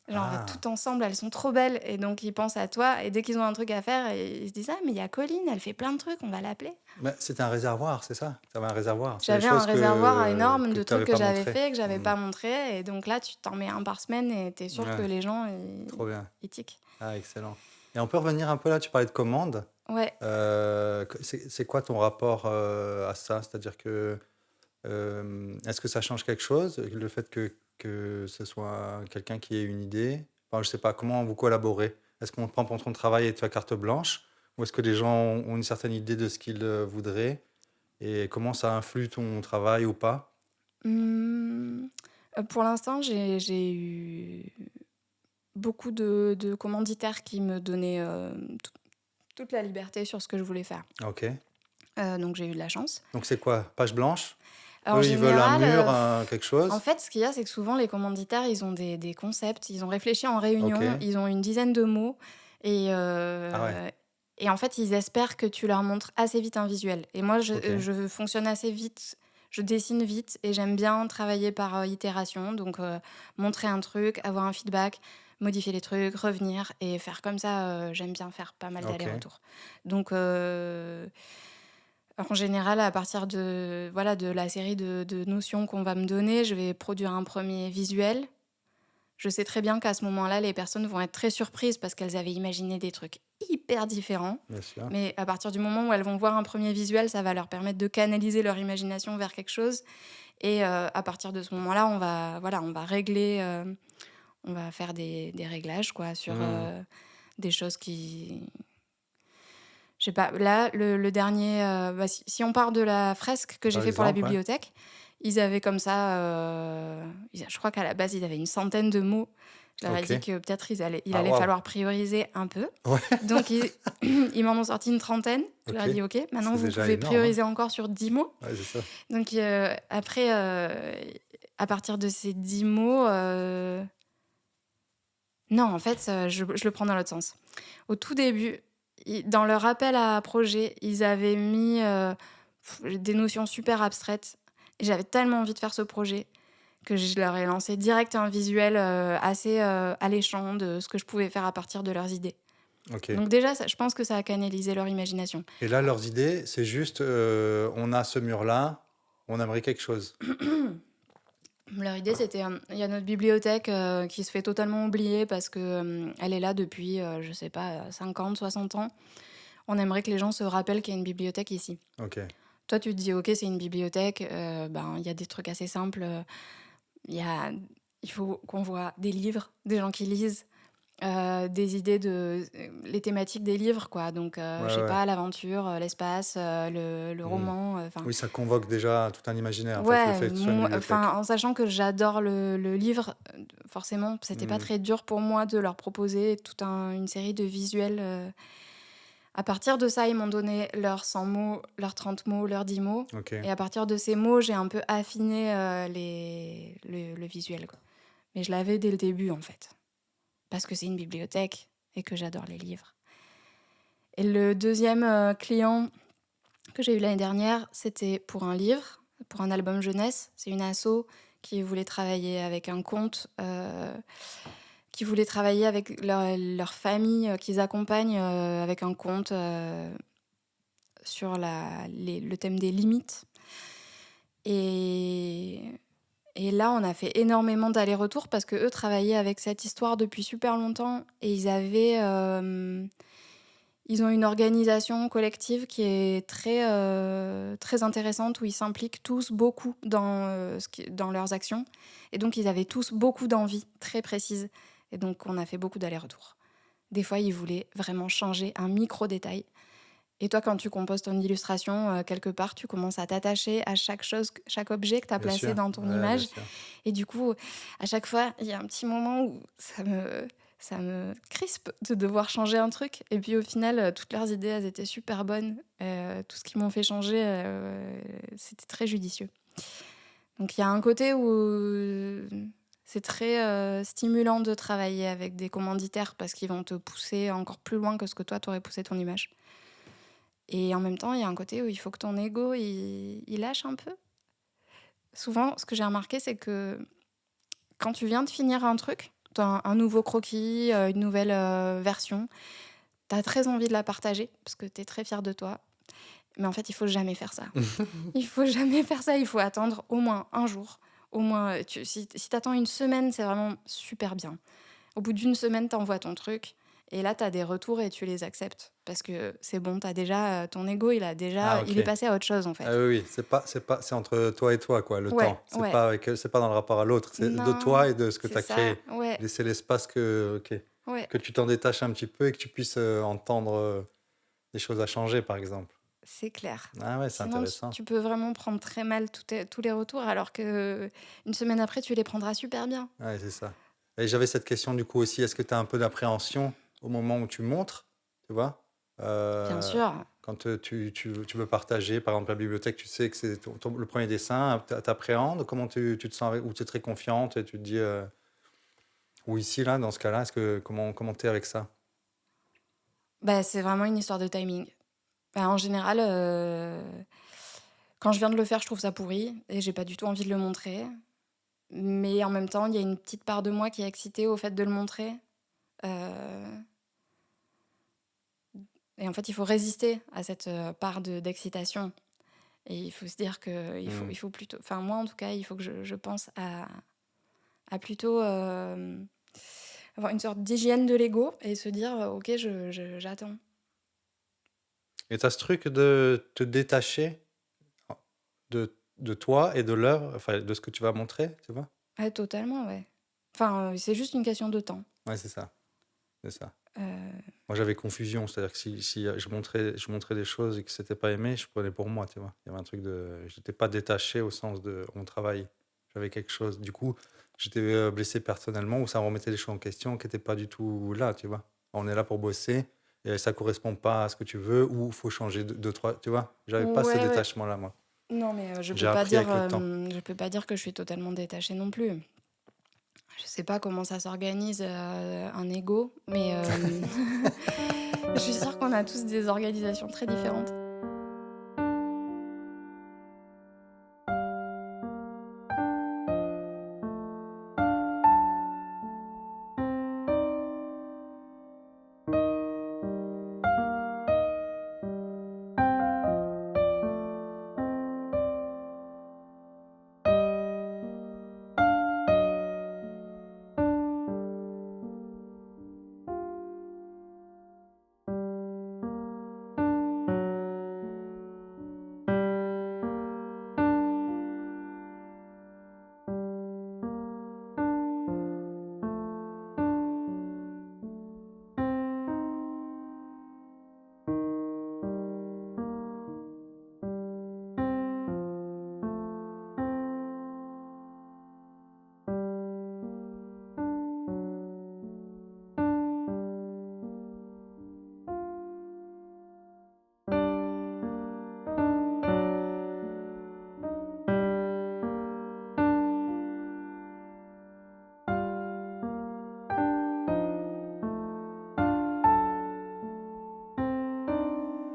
[SPEAKER 2] Genre,
[SPEAKER 1] ah.
[SPEAKER 2] tout ensemble, elles sont trop belles. Et donc, ils pensent à toi. Et dès qu'ils ont un truc à faire, ils se disent, ah, mais il y a Colline, elle fait plein de trucs, on va l'appeler.
[SPEAKER 1] Mais c'était un réservoir, c'est ça? Tu avais un réservoir. C'est des
[SPEAKER 2] J'avais un
[SPEAKER 1] choses
[SPEAKER 2] réservoir énorme
[SPEAKER 1] que
[SPEAKER 2] de
[SPEAKER 1] tu
[SPEAKER 2] trucs
[SPEAKER 1] n'avais
[SPEAKER 2] que
[SPEAKER 1] pas
[SPEAKER 2] j'avais
[SPEAKER 1] montrées.
[SPEAKER 2] fait, que j'avais
[SPEAKER 1] Hmm.
[SPEAKER 2] pas montré. Et donc là, tu t'en mets un par semaine et t'es sûr que
[SPEAKER 1] Ouais,
[SPEAKER 2] les gens,
[SPEAKER 1] trop bien.
[SPEAKER 2] ils tiquent.
[SPEAKER 1] Ah, excellent. Et on peut revenir un peu là, tu parlais de commandes.
[SPEAKER 2] Ouais.
[SPEAKER 1] C'est quoi ton rapport à ça? C'est-à-dire que est-ce que ça change quelque chose, le fait que ce soit quelqu'un qui ait une idée? Enfin, je sais pas, comment vous collaborez? Est-ce qu'on te prend pour ton travail et tu as carte blanche? Ou est-ce que les gens ont une certaine idée de ce qu'ils voudraient? Et comment ça influe ton travail ou pas?
[SPEAKER 2] Mmh, pour l'instant, j'ai eu beaucoup de commanditaires qui me donnaient, toute la liberté sur ce que je voulais faire.
[SPEAKER 1] Ok.
[SPEAKER 2] Donc j'ai eu de la chance.
[SPEAKER 1] Donc c'est quoi? Page blanche?
[SPEAKER 2] En
[SPEAKER 1] Eux, ils veulent un
[SPEAKER 2] général,
[SPEAKER 1] mur, quelque
[SPEAKER 2] en
[SPEAKER 1] chose?
[SPEAKER 2] fait, ce qu'il y a, c'est que souvent les commanditaires, ils ont des concepts, ils ont réfléchi en
[SPEAKER 1] Ok.
[SPEAKER 2] réunion, ils ont une dizaine de mots et
[SPEAKER 1] Ah ouais.
[SPEAKER 2] Et en fait, ils espèrent que tu leur montres assez vite un visuel. Et moi,
[SPEAKER 1] Ok.
[SPEAKER 2] je fonctionne assez vite, je dessine vite et j'aime bien travailler par itération. Donc, montrer un truc, avoir un feedback, modifier les trucs, revenir et faire comme ça. J'aime bien faire pas mal
[SPEAKER 1] Ok.
[SPEAKER 2] d'allers-retours. Donc, en général, à partir de, voilà, de la série de notions qu'on va me donner, je vais produire un premier visuel. Je sais très bien qu'à ce moment-là, les personnes vont être très surprises parce qu'elles avaient imaginé des trucs hyper différents.
[SPEAKER 1] Bien sûr.
[SPEAKER 2] Mais à partir du moment où elles vont voir un premier visuel, ça va leur permettre de canaliser leur imagination vers quelque chose. Et à partir de ce moment-là, on va régler, on va faire des réglages quoi, sur
[SPEAKER 1] Hmm.
[SPEAKER 2] des choses qui... Je sais pas, là, le dernier... si on part de la fresque que j'ai
[SPEAKER 1] Par
[SPEAKER 2] fait pour la
[SPEAKER 1] exemple, ouais.
[SPEAKER 2] bibliothèque, ils avaient comme ça... je crois qu'à la base, ils avaient une centaine de mots. Je leur ai
[SPEAKER 1] Ok.
[SPEAKER 2] dit que peut-être il
[SPEAKER 1] Ah,
[SPEAKER 2] allait
[SPEAKER 1] waouh.
[SPEAKER 2] falloir prioriser un peu.
[SPEAKER 1] Ouais.
[SPEAKER 2] Donc, ils m'en ont sorti une trentaine. Je leur
[SPEAKER 1] Ok.
[SPEAKER 2] ai dit, OK, maintenant,
[SPEAKER 1] C'est
[SPEAKER 2] vous
[SPEAKER 1] déjà
[SPEAKER 2] pouvez
[SPEAKER 1] énorme, hein.
[SPEAKER 2] prioriser encore sur 10 mots.
[SPEAKER 1] Ouais, c'est ça.
[SPEAKER 2] Donc, après, à partir de ces 10 mots... Non, en fait, je le prends dans l'autre sens. Au tout début, dans leur appel à projet, ils avaient mis des notions super abstraites. Et j'avais tellement envie de faire ce projet que je leur ai lancé direct un visuel assez alléchant de ce que je pouvais faire à partir de leurs idées.
[SPEAKER 1] Ok.
[SPEAKER 2] Donc déjà, je pense que ça a canalisé leur imagination.
[SPEAKER 1] Et là, leurs idées, c'est juste, on a ce mur-là, on aimerait quelque chose.
[SPEAKER 2] Leur idée, c'était, il y a notre bibliothèque qui se fait totalement oublier parce que elle est là depuis, je sais pas, 50, 60 ans. On aimerait que les gens se rappellent qu'il y a une bibliothèque ici.
[SPEAKER 1] Ok.
[SPEAKER 2] Toi, tu te dis, ok, c'est une bibliothèque, il y a des trucs assez simples. Il y a, il faut qu'on voit des livres, des gens qui lisent, des idées les thématiques des livres, quoi. Donc,
[SPEAKER 1] Ouais,
[SPEAKER 2] je sais
[SPEAKER 1] ouais.
[SPEAKER 2] pas, l'aventure, l'espace, le
[SPEAKER 1] Hmm.
[SPEAKER 2] roman, enfin...
[SPEAKER 1] Oui, ça convoque déjà tout un imaginaire, en fait, le
[SPEAKER 2] Ouais,
[SPEAKER 1] fait que ce soit une bibliothèque.
[SPEAKER 2] en sachant que j'adore le livre, forcément, c'était pas
[SPEAKER 1] Hmm.
[SPEAKER 2] très dur pour moi de leur proposer une série de visuels. À partir de ça, ils m'ont donné leurs 100 mots, leurs 30 mots, leurs 10 mots.
[SPEAKER 1] Ok.
[SPEAKER 2] Et à partir de ces mots, j'ai un peu affiné le visuel, quoi. Mais je l'avais dès le début, en fait. Parce que c'est une bibliothèque et que j'adore les livres. Et le deuxième client que j'ai eu l'année dernière, c'était pour un livre, pour un album jeunesse. C'est une asso qui voulait travailler avec un conte, qui voulait travailler avec leur famille qu'ils accompagnent avec un conte sur le thème des limites. Et, et là, on a fait énormément d'allers-retours parce qu'eux travaillaient avec cette histoire depuis super longtemps et ils ont une organisation collective qui est très intéressante où ils s'impliquent tous beaucoup dans leurs actions. Et donc, ils avaient tous beaucoup d'envies très précises. Et donc, on a fait beaucoup d'allers-retours. Des fois, ils voulaient vraiment changer un micro-détail. Et toi, quand tu composes ton illustration, quelque part, tu commences à t'attacher à chaque chose, chaque objet que tu as
[SPEAKER 1] Bien
[SPEAKER 2] placé
[SPEAKER 1] sûr.
[SPEAKER 2] dans ton
[SPEAKER 1] Ouais, bien
[SPEAKER 2] image.
[SPEAKER 1] sûr.
[SPEAKER 2] Et du coup, à chaque fois, il y a un petit moment où ça me crispe de devoir changer un truc. Et puis au final, toutes leurs idées, elles étaient super bonnes. Tout ce qu'ils m'ont fait changer, c'était très judicieux. Donc il y a un côté où c'est très stimulant de travailler avec des commanditaires parce qu'ils vont te pousser encore plus loin que ce que toi, t'aurais poussé ton image. Et en même temps, il y a un côté où il faut que ton ego, il lâche un peu. Souvent, ce que j'ai remarqué, c'est que quand tu viens de finir un truc, t'as un nouveau croquis, une nouvelle version, t'as très envie de la partager parce que t'es très fier de toi. Mais en fait, il faut jamais faire ça. Il faut jamais faire ça. Il faut attendre au moins un jour. Au moins, si t'attends une semaine, c'est vraiment super bien. Au bout d'une semaine, t'envoies ton truc. Et là, t'as des retours et tu les acceptes. Parce que c'est bon, t'as déjà... ton ego,
[SPEAKER 1] Ah,
[SPEAKER 2] il
[SPEAKER 1] ok.
[SPEAKER 2] est passé à autre chose, en
[SPEAKER 1] Ah
[SPEAKER 2] fait.
[SPEAKER 1] oui, oui, c'est entre toi et toi, quoi, le
[SPEAKER 2] Ouais,
[SPEAKER 1] temps.
[SPEAKER 2] ouais.
[SPEAKER 1] C'est pas dans le rapport à l'autre, c'est de
[SPEAKER 2] Non,
[SPEAKER 1] toi et de ce que tu
[SPEAKER 2] c'est
[SPEAKER 1] as
[SPEAKER 2] ça.
[SPEAKER 1] créé.
[SPEAKER 2] Ouais,
[SPEAKER 1] Laisser l'espace ok,
[SPEAKER 2] ouais.
[SPEAKER 1] que tu t'en détaches un petit peu et que tu puisses entendre des choses à changer, par exemple.
[SPEAKER 2] C'est clair.
[SPEAKER 1] Ah ouais, c'est
[SPEAKER 2] Sinon,
[SPEAKER 1] intéressant.
[SPEAKER 2] tu peux vraiment prendre très mal tous les retours, alors que une semaine après, tu les prendras super bien.
[SPEAKER 1] Ouais, c'est ça. Et j'avais cette question du coup aussi, est-ce que tu as un peu d'appréhension au moment où tu montres, tu vois?
[SPEAKER 2] Bien
[SPEAKER 1] Euh,
[SPEAKER 2] sûr.
[SPEAKER 1] Quand tu veux partager, par exemple, la bibliothèque, tu sais que c'est le premier dessin, t'appréhendes, comment tu te sens, ou tu es très confiante et tu te dis, ou ici, là, dans ce cas-là, comment t'es avec ça?
[SPEAKER 2] Bah, c'est vraiment une histoire de timing. Bah, en général, quand je viens de le faire, je trouve ça pourri et j'ai pas du tout envie de le montrer. Mais en même temps, il y a une petite part de moi qui est excitée au fait de le montrer. Heu et en fait, il faut résister à cette, part d'excitation et il faut se dire qu'il faut
[SPEAKER 1] Hmm.
[SPEAKER 2] il faut plutôt enfin moi en tout cas, il faut que je pense à plutôt, avoir une sorte d'hygiène de l'ego et se dire: «OK, j'attends».
[SPEAKER 1] Et tu as ce truc de te détacher de toi et de l'œuvre, enfin de ce que tu vas montrer, tu vois?
[SPEAKER 2] Ah totalement, ouais. Enfin, c'est juste une question de temps.
[SPEAKER 1] Ouais, c'est ça, c'est ça.
[SPEAKER 2] Heu,
[SPEAKER 1] Moi, j'avais confusion, c'est-à-dire que si je montrais des choses et que c'était pas aimé, je prenais pour moi, tu vois? Il y avait un truc de j'étais pas détaché au sens de mon travail. J'avais quelque chose du coup, j'étais, blessé personnellement ou ça remettait les choses en question qui étaient pas du tout là, tu vois? On est là pour bosser et ça correspond pas à ce que tu veux ou faut changer de 2-3, tu vois? J'avais pas ce
[SPEAKER 2] ouais, ouais.
[SPEAKER 1] détachement-là, moi.
[SPEAKER 2] Non, mais
[SPEAKER 1] J'ai appris avec le temps.
[SPEAKER 2] je peux pas dire que je suis totalement détachée non plus. Je sais pas comment ça s'organise, un ego, mais je suis sûre qu'on a tous des organisations très différentes.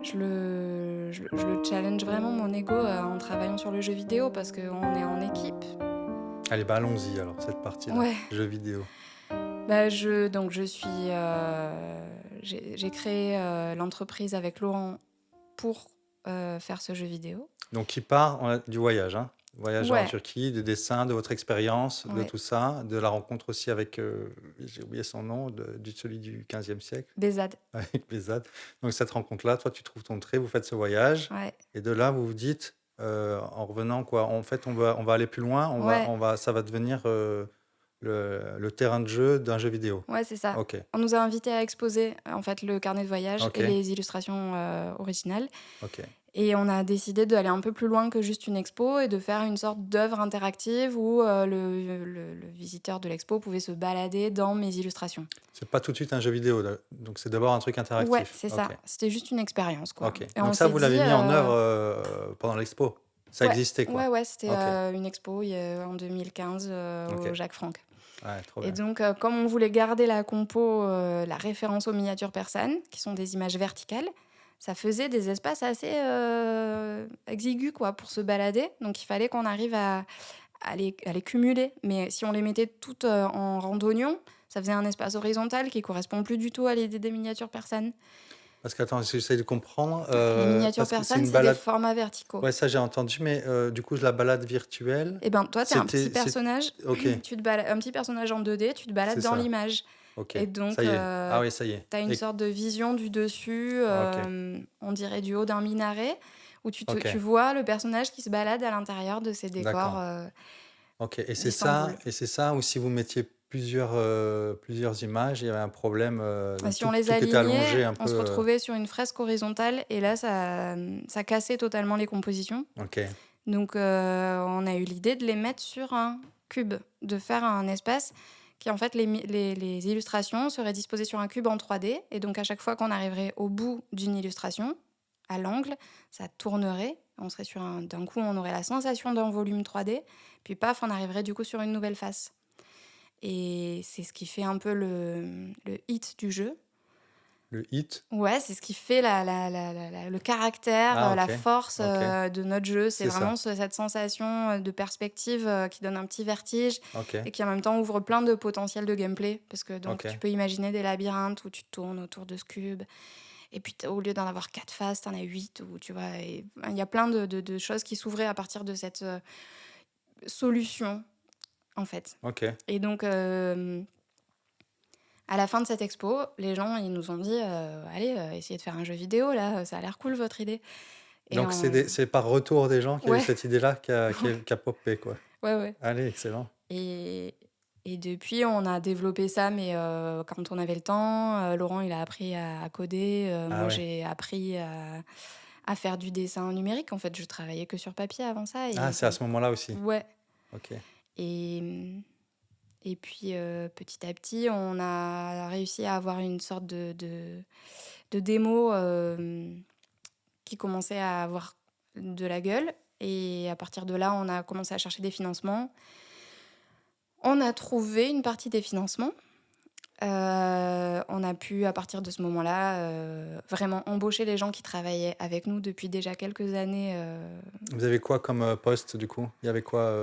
[SPEAKER 2] Je le challenge vraiment mon ego, en travaillant sur le jeu vidéo parce qu'on est en équipe.
[SPEAKER 1] Allez, bah, allons-y alors, cette partie-là,
[SPEAKER 2] Ouais,
[SPEAKER 1] jeux vidéo.
[SPEAKER 2] bah, je suis, j'ai créé, l'entreprise avec Laurent pour, faire ce jeu vidéo.
[SPEAKER 1] Donc qui part du voyage, hein? Voyage en
[SPEAKER 2] Ouais,
[SPEAKER 1] Turquie, des dessins, de votre expérience, de
[SPEAKER 2] ouais,
[SPEAKER 1] tout ça, de la rencontre aussi avec, j'ai oublié son nom, celui du 15e siècle,
[SPEAKER 2] Bézade,
[SPEAKER 1] avec Bézade. Donc cette rencontre-là, toi tu trouves ton trait, vous faites ce voyage,
[SPEAKER 2] ouais,
[SPEAKER 1] et de là vous vous dites, en revenant quoi, en fait on va aller plus loin,
[SPEAKER 2] ouais.
[SPEAKER 1] ça va devenir le terrain de jeu d'un jeu vidéo.
[SPEAKER 2] Ouais, c'est ça.
[SPEAKER 1] Ok,
[SPEAKER 2] On nous a invités à exposer, en fait, le carnet de voyage
[SPEAKER 1] ok,
[SPEAKER 2] et les illustrations, originales
[SPEAKER 1] ok.
[SPEAKER 2] et on a décidé d'aller un peu plus loin que juste une expo et de faire une sorte d'œuvre interactive où, le visiteur de l'expo pouvait se balader dans mes illustrations.
[SPEAKER 1] C'est pas tout de suite un jeu vidéo, donc c'est d'abord un truc
[SPEAKER 2] Ouais,
[SPEAKER 1] interactif.
[SPEAKER 2] c'est
[SPEAKER 1] Ok.
[SPEAKER 2] ça. C'était juste une expérience, quoi
[SPEAKER 1] OK.
[SPEAKER 2] et on
[SPEAKER 1] Donc ça,
[SPEAKER 2] s'est
[SPEAKER 1] vous l'avez
[SPEAKER 2] dit,
[SPEAKER 1] mis en œuvre, pendant l'expo? Ça
[SPEAKER 2] ouais,
[SPEAKER 1] existait,
[SPEAKER 2] ouais,
[SPEAKER 1] quoi?
[SPEAKER 2] ouais, c'était,
[SPEAKER 1] OK.
[SPEAKER 2] une expo en 2015, au
[SPEAKER 1] OK.
[SPEAKER 2] Jacques Franck.
[SPEAKER 1] Ouais, trop
[SPEAKER 2] Et
[SPEAKER 1] bien.
[SPEAKER 2] donc, comme on voulait garder la compo, la référence aux miniatures persanes, qui sont des images verticales, ça faisait des espaces assez, exigus, quoi, pour se balader. Donc il fallait qu'on arrive à les cumuler. Mais si on les mettait toutes, en randonnion, ça faisait un espace horizontal qui correspond plus du tout à l'idée des miniatures persanes.
[SPEAKER 1] Parce qu'attends, j'essaie de comprendre,
[SPEAKER 2] Les miniatures
[SPEAKER 1] parce que c'est
[SPEAKER 2] persanes,
[SPEAKER 1] une
[SPEAKER 2] c'est des
[SPEAKER 1] balade,
[SPEAKER 2] formats verticaux.
[SPEAKER 1] ouais, ça j'ai entendu, mais du coup, la balade virtuelle,
[SPEAKER 2] Et ben, toi, tu es un petit
[SPEAKER 1] c'est
[SPEAKER 2] personnage,
[SPEAKER 1] OK,
[SPEAKER 2] tu te balades un petit personnage en 2D, tu te balades
[SPEAKER 1] c'est
[SPEAKER 2] dans
[SPEAKER 1] ça.
[SPEAKER 2] l'image.
[SPEAKER 1] OK,
[SPEAKER 2] Et
[SPEAKER 1] ça
[SPEAKER 2] donc,
[SPEAKER 1] y est. Ah oui, ça y est.
[SPEAKER 2] tu as une
[SPEAKER 1] Et
[SPEAKER 2] sorte de vision du dessus,
[SPEAKER 1] OK,
[SPEAKER 2] on dirait du haut d'un minaret, où tu
[SPEAKER 1] OK,
[SPEAKER 2] vois le personnage qui se balade à l'intérieur de ces décors,
[SPEAKER 1] d'accord. OK,
[SPEAKER 2] d'Istanbul.
[SPEAKER 1] et c'est ça, ou si vous mettiez plusieurs images, il y avait un problème,
[SPEAKER 2] Et
[SPEAKER 1] donc
[SPEAKER 2] si on
[SPEAKER 1] tout
[SPEAKER 2] les
[SPEAKER 1] tout était allongé
[SPEAKER 2] alignait,
[SPEAKER 1] un
[SPEAKER 2] on
[SPEAKER 1] peu,
[SPEAKER 2] se retrouvait sur une fresque horizontale et là, ça cassait totalement les compositions.
[SPEAKER 1] OK,
[SPEAKER 2] Donc, on a eu l'idée de les mettre sur un cube, de faire un espace qui, en fait, les illustrations seraient disposées sur un cube en 3D. Et donc, à chaque fois qu'on arriverait au bout d'une illustration, à l'angle, ça tournerait. On serait d'un coup, on aurait la sensation d'un volume 3D. Puis, paf, on arriverait du coup sur une nouvelle face. Et c'est ce qui fait un peu le hit du jeu.
[SPEAKER 1] Le hit?
[SPEAKER 2] Ouais, c'est ce qui fait le caractère,
[SPEAKER 1] Ah
[SPEAKER 2] la
[SPEAKER 1] OK,
[SPEAKER 2] force,
[SPEAKER 1] OK,
[SPEAKER 2] de notre jeu. C'est
[SPEAKER 1] c'est
[SPEAKER 2] vraiment
[SPEAKER 1] ça.
[SPEAKER 2] cette sensation, de perspective, qui donne un petit vertige
[SPEAKER 1] OK,
[SPEAKER 2] et qui en même temps ouvre plein de potentiel de gameplay. Parce que donc tu
[SPEAKER 1] OK,
[SPEAKER 2] peux imaginer des labyrinthes où tu tournes autour de ce cube et puis au lieu d'en avoir 4 faces, tu en as 8 ou tu vois? Et il y a plein de choses qui s'ouvraient à partir de cette, solution, en fait.
[SPEAKER 1] OK.
[SPEAKER 2] Et donc, à la fin de cette expo, les gens, ils nous ont dit, «Allez, essayez de faire un jeu vidéo là, ça a l'air cool votre idée» et
[SPEAKER 1] Donc
[SPEAKER 2] on
[SPEAKER 1] c'est par retour des gens qu'il y a eu
[SPEAKER 2] ouais,
[SPEAKER 1] cette idée-là
[SPEAKER 2] ouais,
[SPEAKER 1] qui a popé, quoi?
[SPEAKER 2] ouais, ouais
[SPEAKER 1] Allez, excellent.
[SPEAKER 2] et et depuis, on a développé ça mais quand on avait le temps. Laurent, il a appris à coder,
[SPEAKER 1] Ah
[SPEAKER 2] moi,
[SPEAKER 1] ouais.
[SPEAKER 2] j'ai appris à faire du dessin numérique. En fait, je travaillais que sur papier avant ça
[SPEAKER 1] Ah,
[SPEAKER 2] et
[SPEAKER 1] c'est à
[SPEAKER 2] donc
[SPEAKER 1] ce moment-là aussi?
[SPEAKER 2] ouais
[SPEAKER 1] OK.
[SPEAKER 2] et et puis, petit à petit, on a réussi à avoir une sorte de démo, qui commençait à avoir de la gueule et à partir de là, on a commencé à chercher des financements. On a trouvé une partie des financements. On a pu, à partir de ce moment-là, vraiment embaucher les gens qui travaillaient avec nous depuis déjà quelques années.
[SPEAKER 1] Vous avez quoi comme, poste, du coup? Il y avait quoi,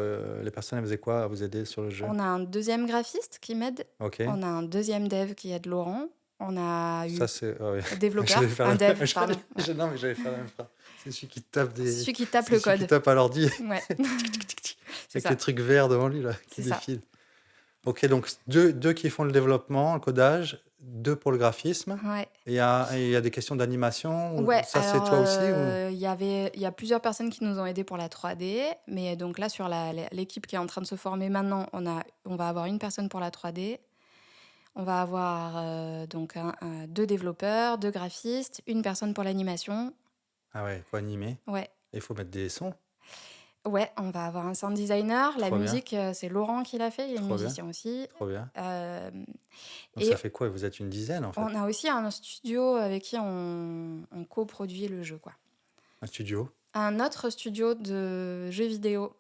[SPEAKER 1] les personnes, elles faisaient quoi à vous aider sur le jeu?
[SPEAKER 2] On a un deuxième graphiste qui m'aide.
[SPEAKER 1] OK.
[SPEAKER 2] On a un deuxième dev qui aide Laurent. On a
[SPEAKER 1] Ça,
[SPEAKER 2] eu
[SPEAKER 1] c'est ah oui. J'allais
[SPEAKER 2] développeur,
[SPEAKER 1] faire
[SPEAKER 2] un
[SPEAKER 1] la
[SPEAKER 2] dev,
[SPEAKER 1] j'allais
[SPEAKER 2] pardon, ouais.
[SPEAKER 1] non, mais j'allais faire la même phrase. C'est celui qui tape
[SPEAKER 2] C'est
[SPEAKER 1] des
[SPEAKER 2] celui qui tape
[SPEAKER 1] c'est
[SPEAKER 2] le
[SPEAKER 1] celui qui
[SPEAKER 2] code.
[SPEAKER 1] tape à l'ordi,
[SPEAKER 2] Ouais,
[SPEAKER 1] tic, tic, tic, tic, tic,
[SPEAKER 2] c'est
[SPEAKER 1] avec les
[SPEAKER 2] ça,
[SPEAKER 1] trucs verts devant lui là, qui
[SPEAKER 2] c'est ça.
[SPEAKER 1] défilent. OK, donc deux qui font le développement, le codage, 2 pour le graphisme
[SPEAKER 2] Ouais.
[SPEAKER 1] et il y a des questions d'animation ou
[SPEAKER 2] Ouais,
[SPEAKER 1] ça, c'est
[SPEAKER 2] alors,
[SPEAKER 1] toi aussi ou?
[SPEAKER 2] il y a plusieurs personnes qui nous ont aidés pour la 3D, mais donc là, sur l'équipe qui est en train de se former maintenant, on va avoir une personne pour la 3D. On va avoir, donc 2 développeurs, 2 graphistes, une personne pour l'animation.
[SPEAKER 1] Ah ouais, il faut animer
[SPEAKER 2] Ouais,
[SPEAKER 1] et il faut mettre des sons.
[SPEAKER 2] ouais, on va avoir un sound designer. La
[SPEAKER 1] Trop bien,
[SPEAKER 2] musique, c'est Laurent qui l'a fait, il est
[SPEAKER 1] trop bien,
[SPEAKER 2] musicien aussi.
[SPEAKER 1] trop bien.
[SPEAKER 2] Hem
[SPEAKER 1] Donc
[SPEAKER 2] et
[SPEAKER 1] ça fait quoi? Vous êtes une dizaine, en fait?
[SPEAKER 2] on a aussi un studio avec qui on coproduit le jeu, quoi.
[SPEAKER 1] Un studio?
[SPEAKER 2] Un autre studio de jeux vidéo,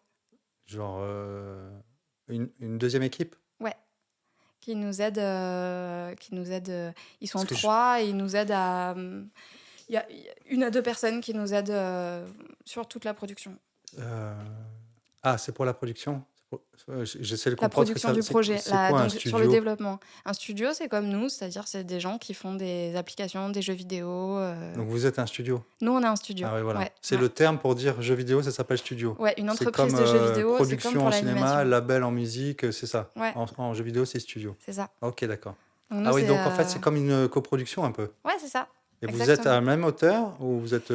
[SPEAKER 1] Genre, une 2e équipe?
[SPEAKER 2] ouais, qui nous aide, ils
[SPEAKER 1] Parce
[SPEAKER 2] sont
[SPEAKER 1] que je
[SPEAKER 2] 3 et ils nous aident à, il y a 1 à 2 personnes qui nous aident, sur toute la production.
[SPEAKER 1] Heu, ah, c'est pour la production? J'essaie de
[SPEAKER 2] La
[SPEAKER 1] comprendre ce que
[SPEAKER 2] production
[SPEAKER 1] ça
[SPEAKER 2] du projet,
[SPEAKER 1] c'est quoi un
[SPEAKER 2] donc sur le
[SPEAKER 1] studio?
[SPEAKER 2] développement. Un studio, c'est comme nous, c'est-à-dire c'est des gens qui font des applications, des jeux vidéo.
[SPEAKER 1] Donc vous êtes un studio?
[SPEAKER 2] Nous, on est un studio.
[SPEAKER 1] Ah oui, voilà.
[SPEAKER 2] Ouais,
[SPEAKER 1] C'est
[SPEAKER 2] ouais.
[SPEAKER 1] le terme pour dire jeu vidéo, ça s'appelle studio.
[SPEAKER 2] Ouais, une
[SPEAKER 1] C'est
[SPEAKER 2] entreprise
[SPEAKER 1] comme,
[SPEAKER 2] de jeux vidéo, c'est comme
[SPEAKER 1] production
[SPEAKER 2] pour
[SPEAKER 1] en cinéma,
[SPEAKER 2] l'animation.
[SPEAKER 1] label en musique, c'est ça?
[SPEAKER 2] Ouais,
[SPEAKER 1] En jeu vidéo, c'est studio.
[SPEAKER 2] c'est ça.
[SPEAKER 1] OK, d'accord.
[SPEAKER 2] Donc nous,
[SPEAKER 1] Ah oui,
[SPEAKER 2] c'est,
[SPEAKER 1] donc en fait, c'est comme une, coproduction un peu?
[SPEAKER 2] ouais, c'est ça,
[SPEAKER 1] Et vous êtes à
[SPEAKER 2] exactement.
[SPEAKER 1] la même hauteur ou vous êtes,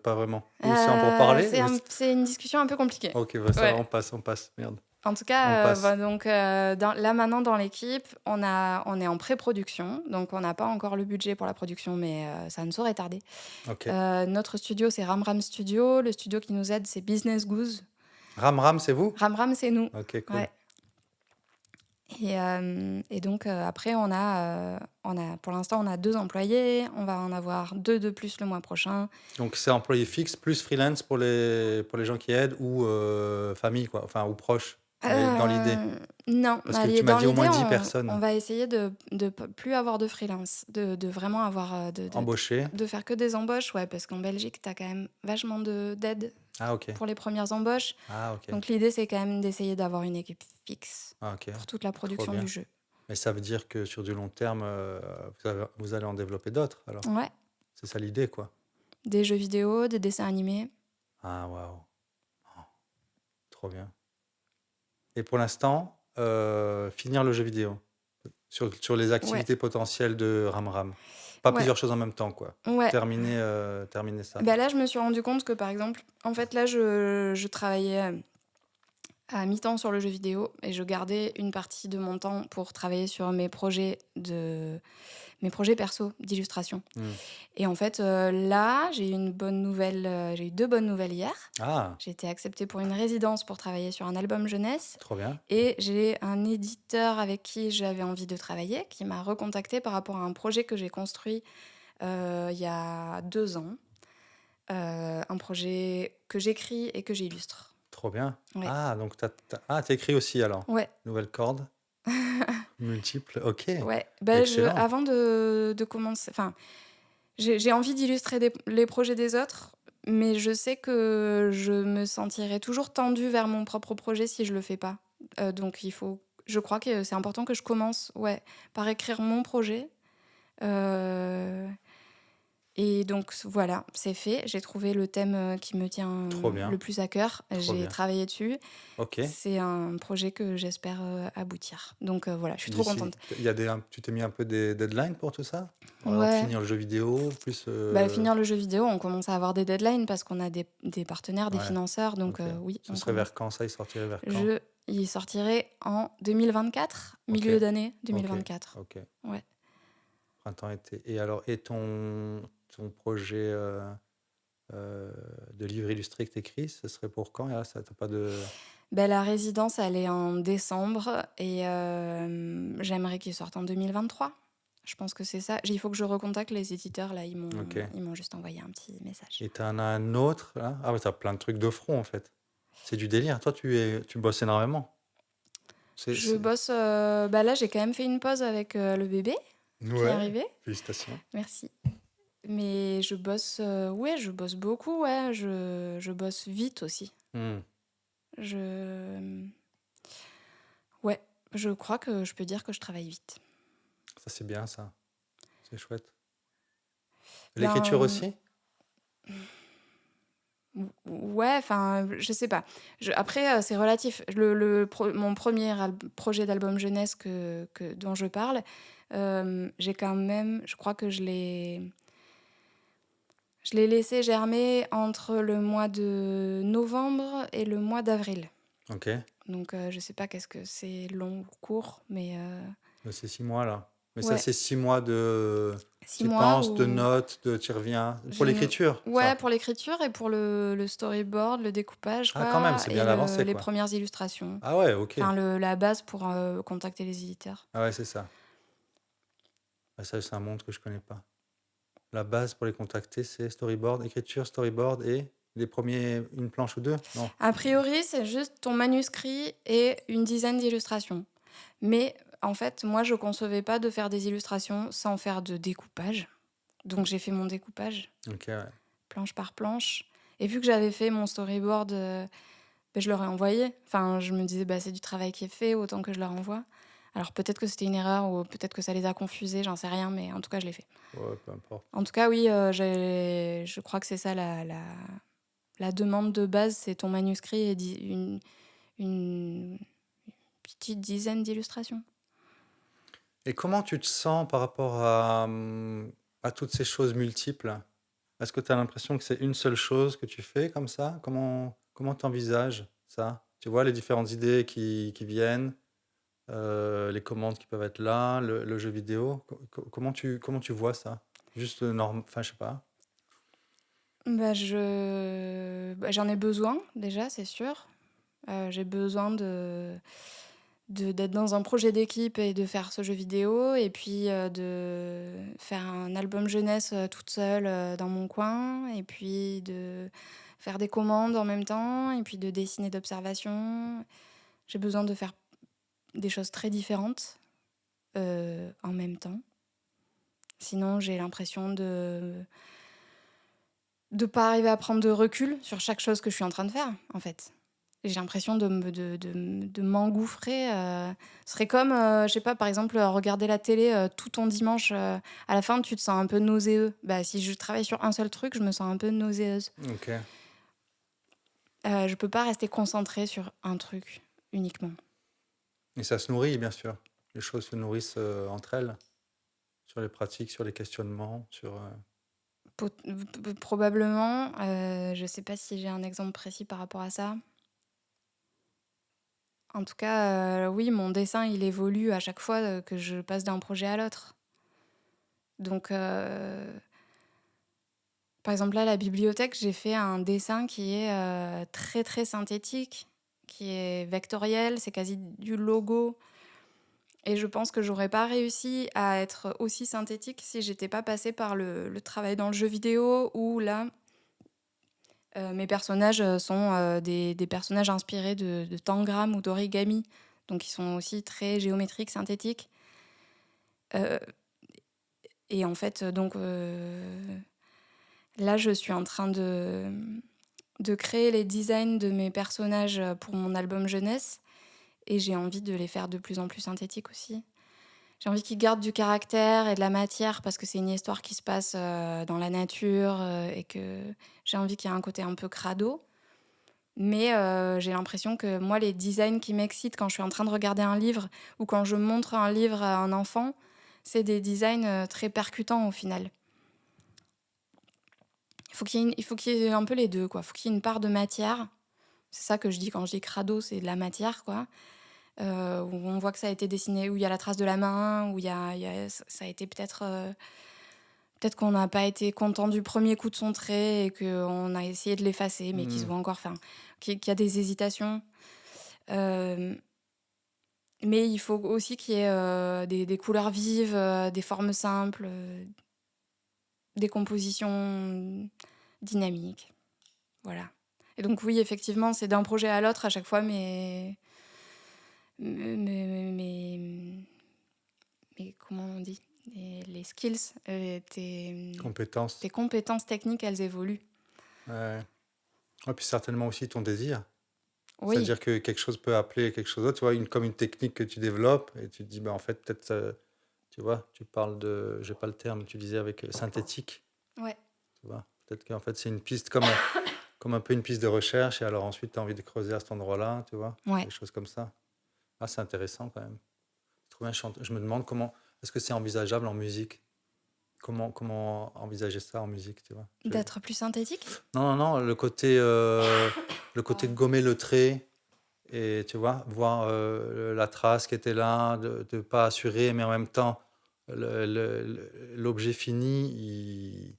[SPEAKER 1] pas vraiment? Ou c'est en pourparlers? Ou
[SPEAKER 2] C'est une discussion un peu compliquée.
[SPEAKER 1] OK, bah, ça va,
[SPEAKER 2] Ouais.
[SPEAKER 1] on passe, merde.
[SPEAKER 2] En tout
[SPEAKER 1] On
[SPEAKER 2] cas,
[SPEAKER 1] passe.
[SPEAKER 2] donc là maintenant dans l'équipe, on est en pré-production, donc on n'a pas encore le budget pour la production, mais ça ne saurait tarder.
[SPEAKER 1] OK.
[SPEAKER 2] Notre studio, c'est Ramram Studio. Le studio qui nous aide, c'est Business Goose.
[SPEAKER 1] Ram, c'est vous?
[SPEAKER 2] Ramram, c'est nous.
[SPEAKER 1] OK, cool.
[SPEAKER 2] Ouais. Et donc après, pour l'instant, on a 2 employés. On va en avoir 2 de plus le mois prochain.
[SPEAKER 1] Donc c'est employé fixe plus freelance pour les gens qui aident ou famille quoi, enfin ou proches, mais dans l'idée?
[SPEAKER 2] Non,
[SPEAKER 1] Parce que tu m'as
[SPEAKER 2] dans
[SPEAKER 1] dit au moins
[SPEAKER 2] l'idée,
[SPEAKER 1] 10
[SPEAKER 2] on
[SPEAKER 1] personnes
[SPEAKER 2] va essayer de plus avoir de freelance, de vraiment avoir,
[SPEAKER 1] embauchées.
[SPEAKER 2] de faire que des embauches, ouais, parce qu'en Belgique, tu as quand même vachement d'aide
[SPEAKER 1] Ah OK.
[SPEAKER 2] pour les premières embauches.
[SPEAKER 1] Ah OK.
[SPEAKER 2] Donc l'idée, c'est quand même d'essayer d'avoir une équipe fixe
[SPEAKER 1] Ah OK.
[SPEAKER 2] pour toute la
[SPEAKER 1] Trop
[SPEAKER 2] production
[SPEAKER 1] bien.
[SPEAKER 2] du jeu.
[SPEAKER 1] Mais ça veut dire que sur du long terme, vous allez en développer d'autres alors?
[SPEAKER 2] Ouais,
[SPEAKER 1] C'est ça l'idée quoi?
[SPEAKER 2] des jeux vidéo, des dessins animés.
[SPEAKER 1] Ah waouh! Oh, trop bien. Et pour l'instant, finir le jeu vidéo? Sur les
[SPEAKER 2] Ouais,
[SPEAKER 1] activités potentielles de Ramram? Pas
[SPEAKER 2] ouais,
[SPEAKER 1] plusieurs choses en même temps quoi?
[SPEAKER 2] ouais.
[SPEAKER 1] Terminer ça?
[SPEAKER 2] Bah là, je me suis rendu compte que, par exemple, en fait, là, je travaillais à mi-temps sur le jeu vidéo et je gardais une partie de mon temps pour travailler sur mes projets perso d'illustration.
[SPEAKER 1] Mmh.
[SPEAKER 2] Et en fait, là, j'ai eu 2 bonnes nouvelles hier.
[SPEAKER 1] Ah!
[SPEAKER 2] J'ai été acceptée pour une résidence pour travailler sur un album jeunesse
[SPEAKER 1] Trop bien.
[SPEAKER 2] et j'ai un éditeur avec qui j'avais envie de travailler qui m'a recontactée par rapport à un projet que j'ai construit, il y a 2 ans. Un projet que j'écris et que j'illustre.
[SPEAKER 1] Trop bien.
[SPEAKER 2] Ouais.
[SPEAKER 1] Ah, donc tu écrit aussi alors?
[SPEAKER 2] Ouais.
[SPEAKER 1] Nouvelle corde. Multiples, OK,
[SPEAKER 2] Ouais, ben
[SPEAKER 1] excellent.
[SPEAKER 2] avant de commencer, enfin, j'ai envie d'illustrer les projets des autres, mais je sais que je me sentirais toujours tendue vers mon propre projet si je le fais pas. Donc je crois que c'est important que je commence, ouais, par écrire mon projet. Euh, et donc voilà, c'est fait. J'ai trouvé le thème qui me tient
[SPEAKER 1] Trop
[SPEAKER 2] le
[SPEAKER 1] bien,
[SPEAKER 2] plus à cœur.
[SPEAKER 1] trop
[SPEAKER 2] J'ai
[SPEAKER 1] bien.
[SPEAKER 2] travaillé dessus.
[SPEAKER 1] OK.
[SPEAKER 2] C'est un projet que j'espère aboutir. Donc voilà, je suis trop
[SPEAKER 1] D'ici
[SPEAKER 2] contente.
[SPEAKER 1] il y a tu t'es mis un peu des deadlines pour tout ça? Par exemple,
[SPEAKER 2] Ouais,
[SPEAKER 1] finir le jeu vidéo, plus,
[SPEAKER 2] bah, finir le jeu vidéo, on commence à avoir des deadlines parce qu'on a des partenaires, des
[SPEAKER 1] ouais,
[SPEAKER 2] financeurs. Donc
[SPEAKER 1] OK.
[SPEAKER 2] oui,
[SPEAKER 1] Ce
[SPEAKER 2] on
[SPEAKER 1] serait
[SPEAKER 2] commence.
[SPEAKER 1] vers quand ça? Il sortirait vers quand?
[SPEAKER 2] Je, il sortirait en 2024,
[SPEAKER 1] OK,
[SPEAKER 2] milieu d'année
[SPEAKER 1] OK,
[SPEAKER 2] 2024.
[SPEAKER 1] OK.
[SPEAKER 2] Ouais.
[SPEAKER 1] Printemps-été et alors ton projet, de livre illustré que tu écris, ce serait pour quand? Et là, ça tu pas de
[SPEAKER 2] Ben, la résidence, elle est en décembre et j'aimerais qu'il sorte en 2023. Je pense que c'est ça. Il faut que je recontacte les éditeurs. Là,
[SPEAKER 1] OK
[SPEAKER 2] ils m'ont juste envoyé un petit message.
[SPEAKER 1] et tu en as un autre là? Ah ouais, tu as plein de trucs de front, en fait. C'est du délire. Toi, tu bosses énormément.
[SPEAKER 2] Je
[SPEAKER 1] C'est
[SPEAKER 2] bosse. Bah là, j'ai quand même fait une pause avec le bébé qui est
[SPEAKER 1] ouais,
[SPEAKER 2] arrivé.
[SPEAKER 1] félicitations.
[SPEAKER 2] Merci. Mais je bosse. Ouais, je bosse beaucoup. Ouais, je bosse vite aussi.
[SPEAKER 1] Mmh.
[SPEAKER 2] Je. Ouais, je crois que je peux dire que je travaille vite.
[SPEAKER 1] Ça, c'est bien ça. C'est chouette. L'écriture
[SPEAKER 2] Ben.
[SPEAKER 1] aussi?
[SPEAKER 2] Ouais, enfin, je sais pas. Après, c'est relatif. Mon premier projet d'album jeunesse dont je parle, j'ai quand même, je crois que je l'ai laissé germer entre le mois de novembre et le mois d'avril.
[SPEAKER 1] OK.
[SPEAKER 2] Donc, je sais pas qu'est-ce que c'est long ou court, mais
[SPEAKER 1] Bah, c'est 6 mois là. Mais ça,
[SPEAKER 2] ouais,
[SPEAKER 1] c'est 6 mois de
[SPEAKER 2] 6 mois
[SPEAKER 1] penses, de
[SPEAKER 2] où
[SPEAKER 1] notes, de tu reviens. Pour
[SPEAKER 2] j'ai,
[SPEAKER 1] l'écriture,
[SPEAKER 2] ouais,
[SPEAKER 1] ça?
[SPEAKER 2] pour l'écriture et pour le storyboard, le découpage,
[SPEAKER 1] Ah quand même,
[SPEAKER 2] quoi,
[SPEAKER 1] c'est
[SPEAKER 2] et
[SPEAKER 1] bien avancé,
[SPEAKER 2] les
[SPEAKER 1] quoi.
[SPEAKER 2] premières illustrations.
[SPEAKER 1] Ah ouais, OK.
[SPEAKER 2] Enfin, la base pour contacter les éditeurs.
[SPEAKER 1] Ah ouais, c'est ça. Ah ça, c'est un monde que je connais pas. La base pour les contacter, c'est storyboard, écriture, storyboard et les premiers une planche ou 2. Non?
[SPEAKER 2] A priori, c'est juste ton manuscrit et une dizaine d'illustrations. Mais en fait, moi, je concevais pas de faire des illustrations sans faire de découpage. Donc, j'ai fait mon découpage,
[SPEAKER 1] OK, ouais.
[SPEAKER 2] planche par planche. Et vu que j'avais fait mon storyboard, je leur ai envoyé. Enfin, je me disais, bah, c'est du travail qui est fait, autant que je leur envoie. Alors, peut-être que c'était une erreur ou peut-être que ça les a confusés, j'en sais rien, mais en tout cas, je l'ai fait.
[SPEAKER 1] Ouais, peu importe.
[SPEAKER 2] En tout cas, oui, je crois que c'est ça la demande de base, c'est ton manuscrit et une petite dizaine d'illustrations.
[SPEAKER 1] Et comment tu te sens par rapport à toutes ces choses multiples? Est-ce que tu as l'impression que c'est une seule chose que tu fais comme ça? Comment tu envisages ça? Tu vois les différentes idées qui viennent, les commandes qui peuvent être là, le jeu vidéo. Comment tu vois ça? Juste, enfin, je sais pas.
[SPEAKER 2] J'en ai besoin déjà, c'est sûr. J'ai besoin d'être dans un projet d'équipe et de faire ce jeu vidéo, et puis de faire un album jeunesse toute seule dans mon coin, et puis de faire des commandes en même temps, et puis de dessiner d'observation. J'ai besoin de faire des choses très différentes en même temps. Sinon, j'ai l'impression de pas arriver à prendre de recul sur chaque chose que je suis en train de faire, en fait. J'ai l'impression de m'engouffrer. Ce serait comme, je sais pas, par exemple, regarder la télé tout ton dimanche. À la fin, tu te sens un peu nauséeux. Bah, si je travaille sur un seul truc, je me sens un peu nauséeuse.
[SPEAKER 1] OK.
[SPEAKER 2] Je peux pas rester concentrée sur un truc uniquement.
[SPEAKER 1] Et ça se nourrit, bien sûr. Les choses se nourrissent, entre elles, sur les pratiques, sur les questionnements, sur,
[SPEAKER 2] Probablement. Je sais pas si j'ai un exemple précis par rapport à ça. En tout cas, oui, mon dessin, il évolue à chaque fois que je passe d'un projet à l'autre. Donc, par exemple, là, à la bibliothèque, j'ai fait un dessin qui est très, très synthétique, qui est vectoriel, c'est quasi du logo. Et je pense que j'aurais pas réussi à être aussi synthétique si j'étais pas passée par le travail dans le jeu vidéo, où là, mes personnages sont des personnages inspirés de Tangram ou d'origami. donc ils sont aussi très géométriques, synthétiques. Euh, et en fait, donc là, je suis en train de créer les designs de mes personnages pour mon album jeunesse, et j'ai envie de les faire de plus en plus synthétiques aussi. J'ai envie qu'ils gardent du caractère et de la matière parce que c'est une histoire qui se passe dans la nature et que j'ai envie qu'il y ait un côté un peu crado. Mais j'ai l'impression que moi, les designs qui m'excitent quand je suis en train de regarder un livre ou quand je montre un livre à un enfant, c'est des designs très percutants au final. Il faut qu'il y ait un peu les deux, quoi. Il faut qu'il y ait une part de matière. C'est ça que je dis quand je dis crado, c'est de la matière, quoi. Où on voit que ça a été dessiné, où il y a la trace de la main, où ça a été peut-être qu'on n'a pas été content du premier coup de son trait et qu'on a essayé de l'effacer, mais qu'il se voit encore, enfin, qu'il y a des hésitations. Mais il faut aussi qu'il y ait des couleurs vives, des formes simples, des compositions dynamiques. Voilà. Et donc oui, effectivement, c'est d'un projet à l'autre à chaque fois, mais comment on dit, les skills, tes
[SPEAKER 1] Compétences.
[SPEAKER 2] compétences techniques, elles évoluent.
[SPEAKER 1] Ouais. Et puis certainement aussi ton désir.
[SPEAKER 2] Oui,
[SPEAKER 1] C'est-à-dire que quelque chose peut appeler quelque chose d'autre, tu vois, comme une technique que tu développes, et tu te dis, bah, en fait, peut-être, tu vois, tu parles de, j'ai pas le terme, tu disais avec synthétique,
[SPEAKER 2] ouais.
[SPEAKER 1] tu vois. Peut-être qu'en fait, c'est une piste comme un peu une piste de recherche, et alors ensuite, tu as envie de creuser à cet endroit-là, tu vois,
[SPEAKER 2] Ouais.
[SPEAKER 1] des choses comme ça. Ah, c'est intéressant quand même. C'est trop bien, je me demande est-ce que c'est envisageable en musique? Comment envisager ça en musique, tu vois?
[SPEAKER 2] D'être plus synthétique.
[SPEAKER 1] Non, non, non, le côté de gommer le trait et tu vois, voir la trace qui était là, de ne pas assurer, mais en même temps, l'objet fini,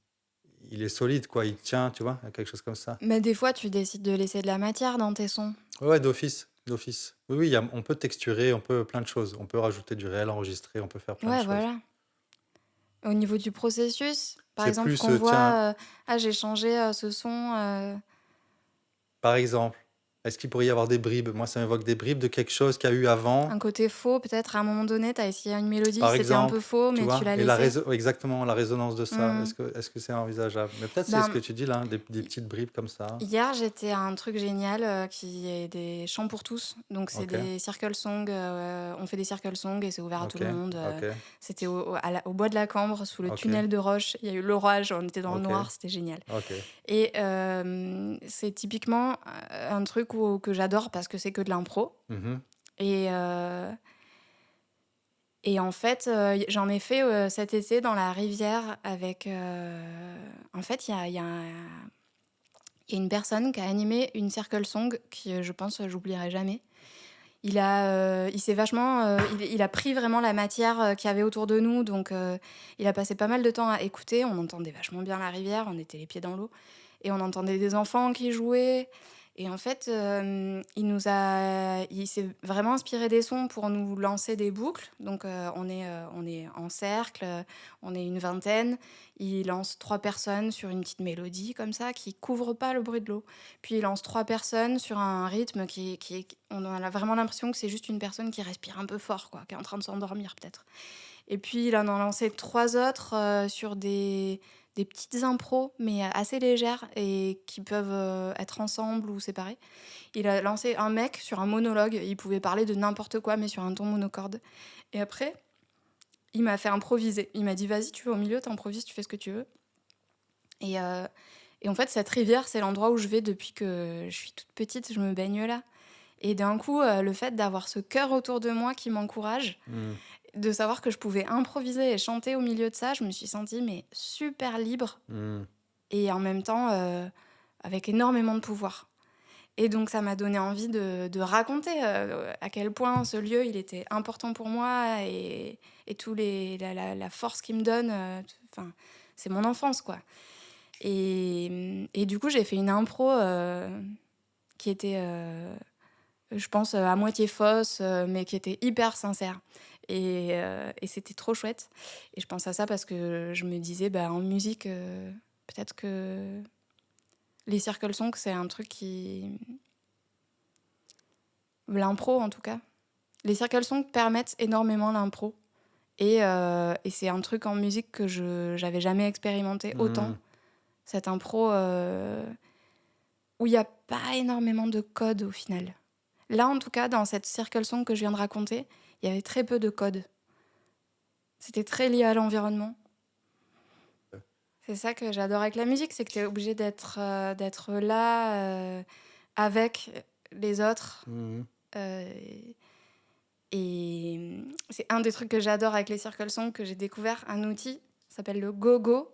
[SPEAKER 1] il est solide, quoi, il tient, tu vois, quelque chose comme ça.
[SPEAKER 2] Mais des fois, tu décides de laisser de la matière dans tes sons.
[SPEAKER 1] Ouais, ouais, d'office, d'office. Oui, oui, on peut texturer, on peut plein de choses. On peut rajouter du réel, enregistrer, on peut faire plein de
[SPEAKER 2] Ouais,
[SPEAKER 1] choses.
[SPEAKER 2] voilà. Au niveau du processus, par
[SPEAKER 1] C'est
[SPEAKER 2] exemple,
[SPEAKER 1] plus,
[SPEAKER 2] qu'on
[SPEAKER 1] tiens,
[SPEAKER 2] voit, ah, j'ai changé ce son.
[SPEAKER 1] par exemple, est-ce qu'il pourrait y avoir des bribes? Moi, ça m'évoque des bribes de quelque chose qu'il y a eu avant.
[SPEAKER 2] Un côté faux, peut-être à un moment donné, tu as essayé une mélodie,
[SPEAKER 1] Par
[SPEAKER 2] c'était un peu
[SPEAKER 1] exemple,
[SPEAKER 2] faux,
[SPEAKER 1] tu
[SPEAKER 2] mais tu
[SPEAKER 1] vois,
[SPEAKER 2] l'as
[SPEAKER 1] et
[SPEAKER 2] laissé.
[SPEAKER 1] exactement la résonance de ça,
[SPEAKER 2] Hmm.
[SPEAKER 1] est-ce que c'est envisageable? Mais peut-être c'est ce que
[SPEAKER 2] Ben,
[SPEAKER 1] tu dis là, hein, des petites bribes comme ça.
[SPEAKER 2] hier, j'étais à un truc génial qui est des chants pour tous. Donc, c'est
[SPEAKER 1] Ok,
[SPEAKER 2] des circle songs. On fait des circle songs et c'est ouvert à tout
[SPEAKER 1] ok,
[SPEAKER 2] le monde.
[SPEAKER 1] ok,
[SPEAKER 2] C'était au bois de la Cambre, sous le
[SPEAKER 1] ok,
[SPEAKER 2] tunnel de roche. Il y a eu l'orage, on était dans le
[SPEAKER 1] ok,
[SPEAKER 2] noir, c'était génial.
[SPEAKER 1] ok.
[SPEAKER 2] Et c'est typiquement un truc que j'adore parce que c'est que de l'impro.
[SPEAKER 1] Mhm,
[SPEAKER 2] Et, et en fait, j'en ai fait cet été dans la rivière avec... En fait, il y a une personne qui a animé une circle song qui, je pense, j'oublierai jamais. Il s'est vachement... il a pris vraiment la matière qu'il y avait autour de nous. Donc, il a passé pas mal de temps à écouter. On entendait vachement bien la rivière. On était les pieds dans l'eau. Et on entendait des enfants qui jouaient. Et en fait, il s'est vraiment inspiré des sons pour nous lancer des boucles. Donc, on est en cercle, on est une vingtaine. Il lance 3 personnes sur une petite mélodie comme ça qui couvre pas le bruit de l'eau. Puis il lance 3 personnes sur un rythme on a vraiment l'impression que c'est juste une personne qui respire un peu fort, quoi, qui est en train de s'endormir peut-être. Et puis il en a lancé 3 autres sur des petites impros, mais assez légères et qui peuvent être ensemble ou séparées. Il a lancé un mec sur un monologue, il pouvait parler de n'importe quoi, mais sur un ton monocorde. Et après, il m'a fait improviser. Il m'a dit, vas-y, tu vas au milieu, t'improvises, tu fais ce que tu veux. Et, euh, et en fait, cette rivière, c'est l'endroit où je vais depuis que je suis toute petite, je me baigne là. Et d'un coup, le fait d'avoir ce cœur autour de moi qui m'encourage,
[SPEAKER 1] mm,
[SPEAKER 2] de savoir que je pouvais improviser et chanter au milieu de ça, je me suis sentie mais super libre
[SPEAKER 1] mm.
[SPEAKER 2] et en même temps avec énormément de pouvoir. Et donc ça m'a donné envie de raconter à quel point ce lieu il était important pour moi et la force qu'il me donne. Enfin, c'est mon enfance quoi. Et du coup j'ai fait une impro qui était je pense, à moitié fausse, mais qui était hyper sincère. Et c'était trop chouette. Et je pense à ça parce que je me disais, bah, en musique, peut-être que les circle songs, c'est un truc qui... L'impro, en tout cas. Les circle songs permettent énormément l'impro. Et c'est un truc en musique que j'avais jamais expérimenté autant.
[SPEAKER 1] Mhm.
[SPEAKER 2] Cette impro où il n'y a pas énormément de codes au final. Là, en tout cas, dans cette circle song que je viens de raconter, il y avait très peu de codes. C'était très lié à l'environnement. C'est ça que j'adore avec la musique, c'est que tu es obligé d'être là avec les autres.
[SPEAKER 1] Mhm.
[SPEAKER 2] Euh, et c'est un des trucs que j'adore avec les circle songs, que j'ai découvert un outil, ça s'appelle le go-go.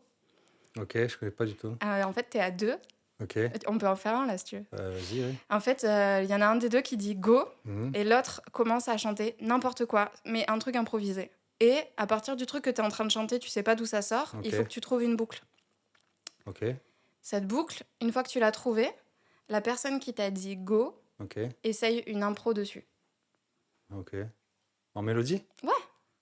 [SPEAKER 1] Ok, je connais pas du tout.
[SPEAKER 2] En fait, tu es à deux.
[SPEAKER 1] Ok,
[SPEAKER 2] On peut en faire un là si tu veux.
[SPEAKER 1] vas-y, oui.
[SPEAKER 2] En fait, il y en a un des deux qui dit go
[SPEAKER 1] Mhm.
[SPEAKER 2] et l'autre commence à chanter n'importe quoi, mais un truc improvisé. Et à partir du truc que tu es en train de chanter, tu sais pas d'où ça sort, il
[SPEAKER 1] Ok.
[SPEAKER 2] faut que tu trouves une boucle.
[SPEAKER 1] Ok,
[SPEAKER 2] Cette boucle, une fois que tu l'as trouvée, la personne qui t'a dit go
[SPEAKER 1] ok,
[SPEAKER 2] essaye une impro dessus.
[SPEAKER 1] ok. En mélodie?
[SPEAKER 2] Ouais.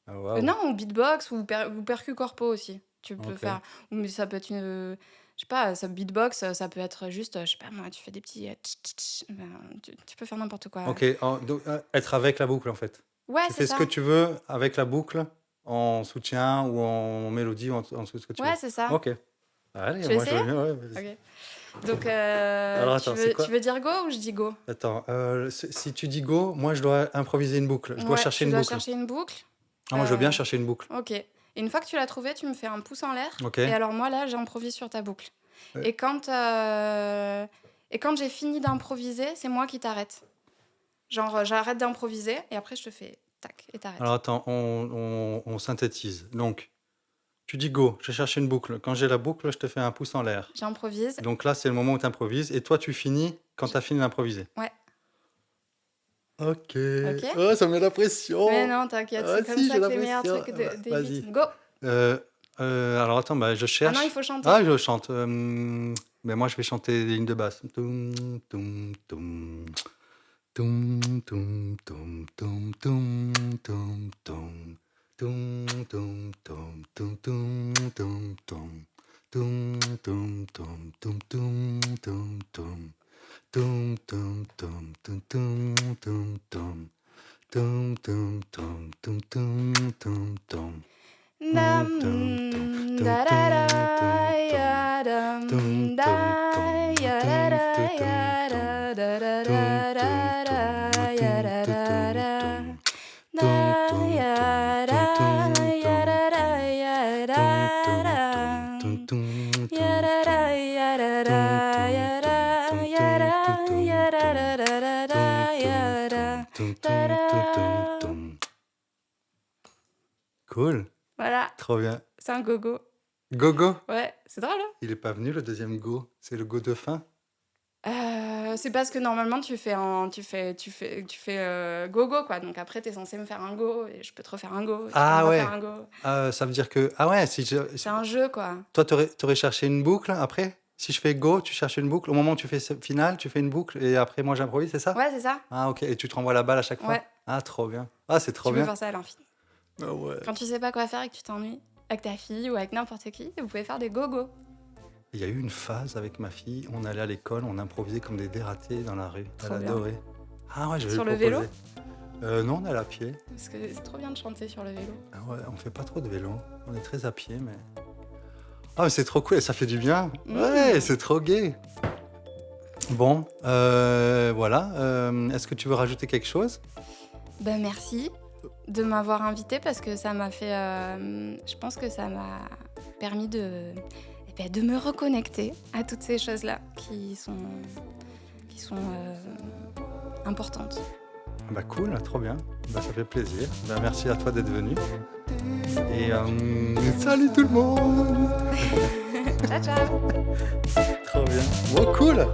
[SPEAKER 1] Ah, waouh.
[SPEAKER 2] Non, ou beatbox ou percu corpo aussi. Tu peux
[SPEAKER 1] Ok.
[SPEAKER 2] faire. Ou ça peut être une. Je sais pas, ça beatbox, ça peut être juste, je sais pas moi, tu fais des petits. Tu peux faire n'importe quoi.
[SPEAKER 1] Ok, donc, être avec la boucle en fait.
[SPEAKER 2] Ouais,
[SPEAKER 1] Tu
[SPEAKER 2] c'est
[SPEAKER 1] fais
[SPEAKER 2] ça.
[SPEAKER 1] ce que tu veux avec la boucle, en soutien ou en mélodie, ou en ce que tu veux.
[SPEAKER 2] Ouais, c'est ça.
[SPEAKER 1] Ok. Allez,
[SPEAKER 2] Tu veux
[SPEAKER 1] moi je veux
[SPEAKER 2] essayer?
[SPEAKER 1] bien, ouais, vas-y.
[SPEAKER 2] Ok. Donc,
[SPEAKER 1] Alors, attends, c'est quoi?
[SPEAKER 2] tu veux dire go ou je dis go?
[SPEAKER 1] Attends, si tu dis go, moi je dois improviser une boucle. Je dois
[SPEAKER 2] Ouais,
[SPEAKER 1] chercher
[SPEAKER 2] tu
[SPEAKER 1] une
[SPEAKER 2] dois
[SPEAKER 1] boucle.
[SPEAKER 2] chercher une boucle.
[SPEAKER 1] Ah, moi je veux bien
[SPEAKER 2] Euh,
[SPEAKER 1] chercher une boucle.
[SPEAKER 2] Ok. Et une fois que tu l'as trouvée, tu me fais un pouce en l'air.
[SPEAKER 1] Ok.
[SPEAKER 2] Et alors moi, là, j'improvise sur ta boucle.
[SPEAKER 1] Ouais.
[SPEAKER 2] Et quand j'ai fini d'improviser, c'est moi qui t'arrête. Genre, j'arrête d'improviser et après, je te fais tac et t'arrêtes.
[SPEAKER 1] Alors attends, on synthétise. Donc, tu dis go, je cherche une boucle. Quand j'ai la boucle, je te fais un pouce en l'air.
[SPEAKER 2] J'improvise.
[SPEAKER 1] Donc là, c'est le moment où tu improvises. Et toi, tu finis quand tu as fini d'improviser.
[SPEAKER 2] Ouais.
[SPEAKER 1] Ok.
[SPEAKER 2] Ok.
[SPEAKER 1] Oh, ça met la pression.
[SPEAKER 2] Mais non, t'inquiète,
[SPEAKER 1] Ah,
[SPEAKER 2] c'est comme
[SPEAKER 1] si,
[SPEAKER 2] ça
[SPEAKER 1] j'ai
[SPEAKER 2] que
[SPEAKER 1] la
[SPEAKER 2] les meilleurs
[SPEAKER 1] pression.
[SPEAKER 2] trucs des
[SPEAKER 1] Vas-y.
[SPEAKER 2] beats. Go.
[SPEAKER 1] Alors attends, bah, je
[SPEAKER 2] Ah
[SPEAKER 1] cherche.
[SPEAKER 2] non, il faut chanter.
[SPEAKER 1] Ah, je chante. Mais moi, je vais chanter des lignes de basse. Toum, toum, toum. Toum, toum, toum, toum, toum, toum, toum. Toum, toum, toum, toum, toum, toum, toum. Toum, toum, toum, toum, toum, toum, toum. Toum, toum, toum, toum, toum, toum, toum. Toum, toum, toum, toum, toum, toum, toum.
[SPEAKER 2] Dam, da da da, ya dam, da, ya da da, ya da da da da da da, ya da da da. Da, ya da, ya da da, ya da da. Ya da da, ya da da, ya da, ya da, ya da da da da da, ya da, da da.
[SPEAKER 1] Cool,
[SPEAKER 2] Voilà,
[SPEAKER 1] trop bien.
[SPEAKER 2] c'est un gogo.
[SPEAKER 1] Gogo,
[SPEAKER 2] Ouais, c'est drôle, hein?
[SPEAKER 1] il est pas venu le deuxième go, c'est le go de fin.
[SPEAKER 2] C'est parce que normalement tu fais gogo quoi. Donc après t'es censé me faire un go et je peux te refaire un go. Et tu peux
[SPEAKER 1] Ah
[SPEAKER 2] me
[SPEAKER 1] ouais,
[SPEAKER 2] refaire un go.
[SPEAKER 1] ça veut dire que... Ah ouais,
[SPEAKER 2] C'est un jeu quoi.
[SPEAKER 1] toi, t'aurais cherché une boucle après? Si je fais go, tu cherches une boucle. Au moment où tu fais finale, tu fais une boucle et après moi j'improvise, c'est ça?
[SPEAKER 2] Ouais, c'est ça.
[SPEAKER 1] Ah ok, et tu te renvoies la balle à chaque fois?
[SPEAKER 2] Ouais.
[SPEAKER 1] Ah, trop bien. Ah, c'est trop
[SPEAKER 2] Tu peux
[SPEAKER 1] bien.
[SPEAKER 2] faire ça à l'infini.
[SPEAKER 1] Ah ouais.
[SPEAKER 2] Quand tu sais pas quoi faire et que tu t'ennuies avec ta fille ou avec n'importe qui, vous pouvez faire des go-go.
[SPEAKER 1] Il y a eu une phase avec ma fille, on allait à l'école, on improvisait comme des dératés dans la rue.
[SPEAKER 2] Trop
[SPEAKER 1] Elle
[SPEAKER 2] bien.
[SPEAKER 1] adorait. Ah ouais, je vais
[SPEAKER 2] Sur
[SPEAKER 1] lui
[SPEAKER 2] le vélo?
[SPEAKER 1] proposer. Non, on est à pied.
[SPEAKER 2] Parce que c'est trop bien de chanter sur le vélo.
[SPEAKER 1] Ah ouais, on fait pas trop de vélo. On est très à pied, mais... Ah, mais c'est trop cool et ça fait du bien. Ouais, c'est trop gai. Bon, voilà. Est-ce que tu veux rajouter quelque chose?
[SPEAKER 2] Ben merci de m'avoir invité parce que ça m'a fait. Je pense que ça m'a permis de me reconnecter à toutes ces choses-là qui sont importantes.
[SPEAKER 1] Bah cool, trop bien. Bah, ça fait plaisir. Bah, merci à toi d'être venu. Et salut tout le monde.
[SPEAKER 2] Ciao ciao.
[SPEAKER 1] Trop bien. Bon, cool.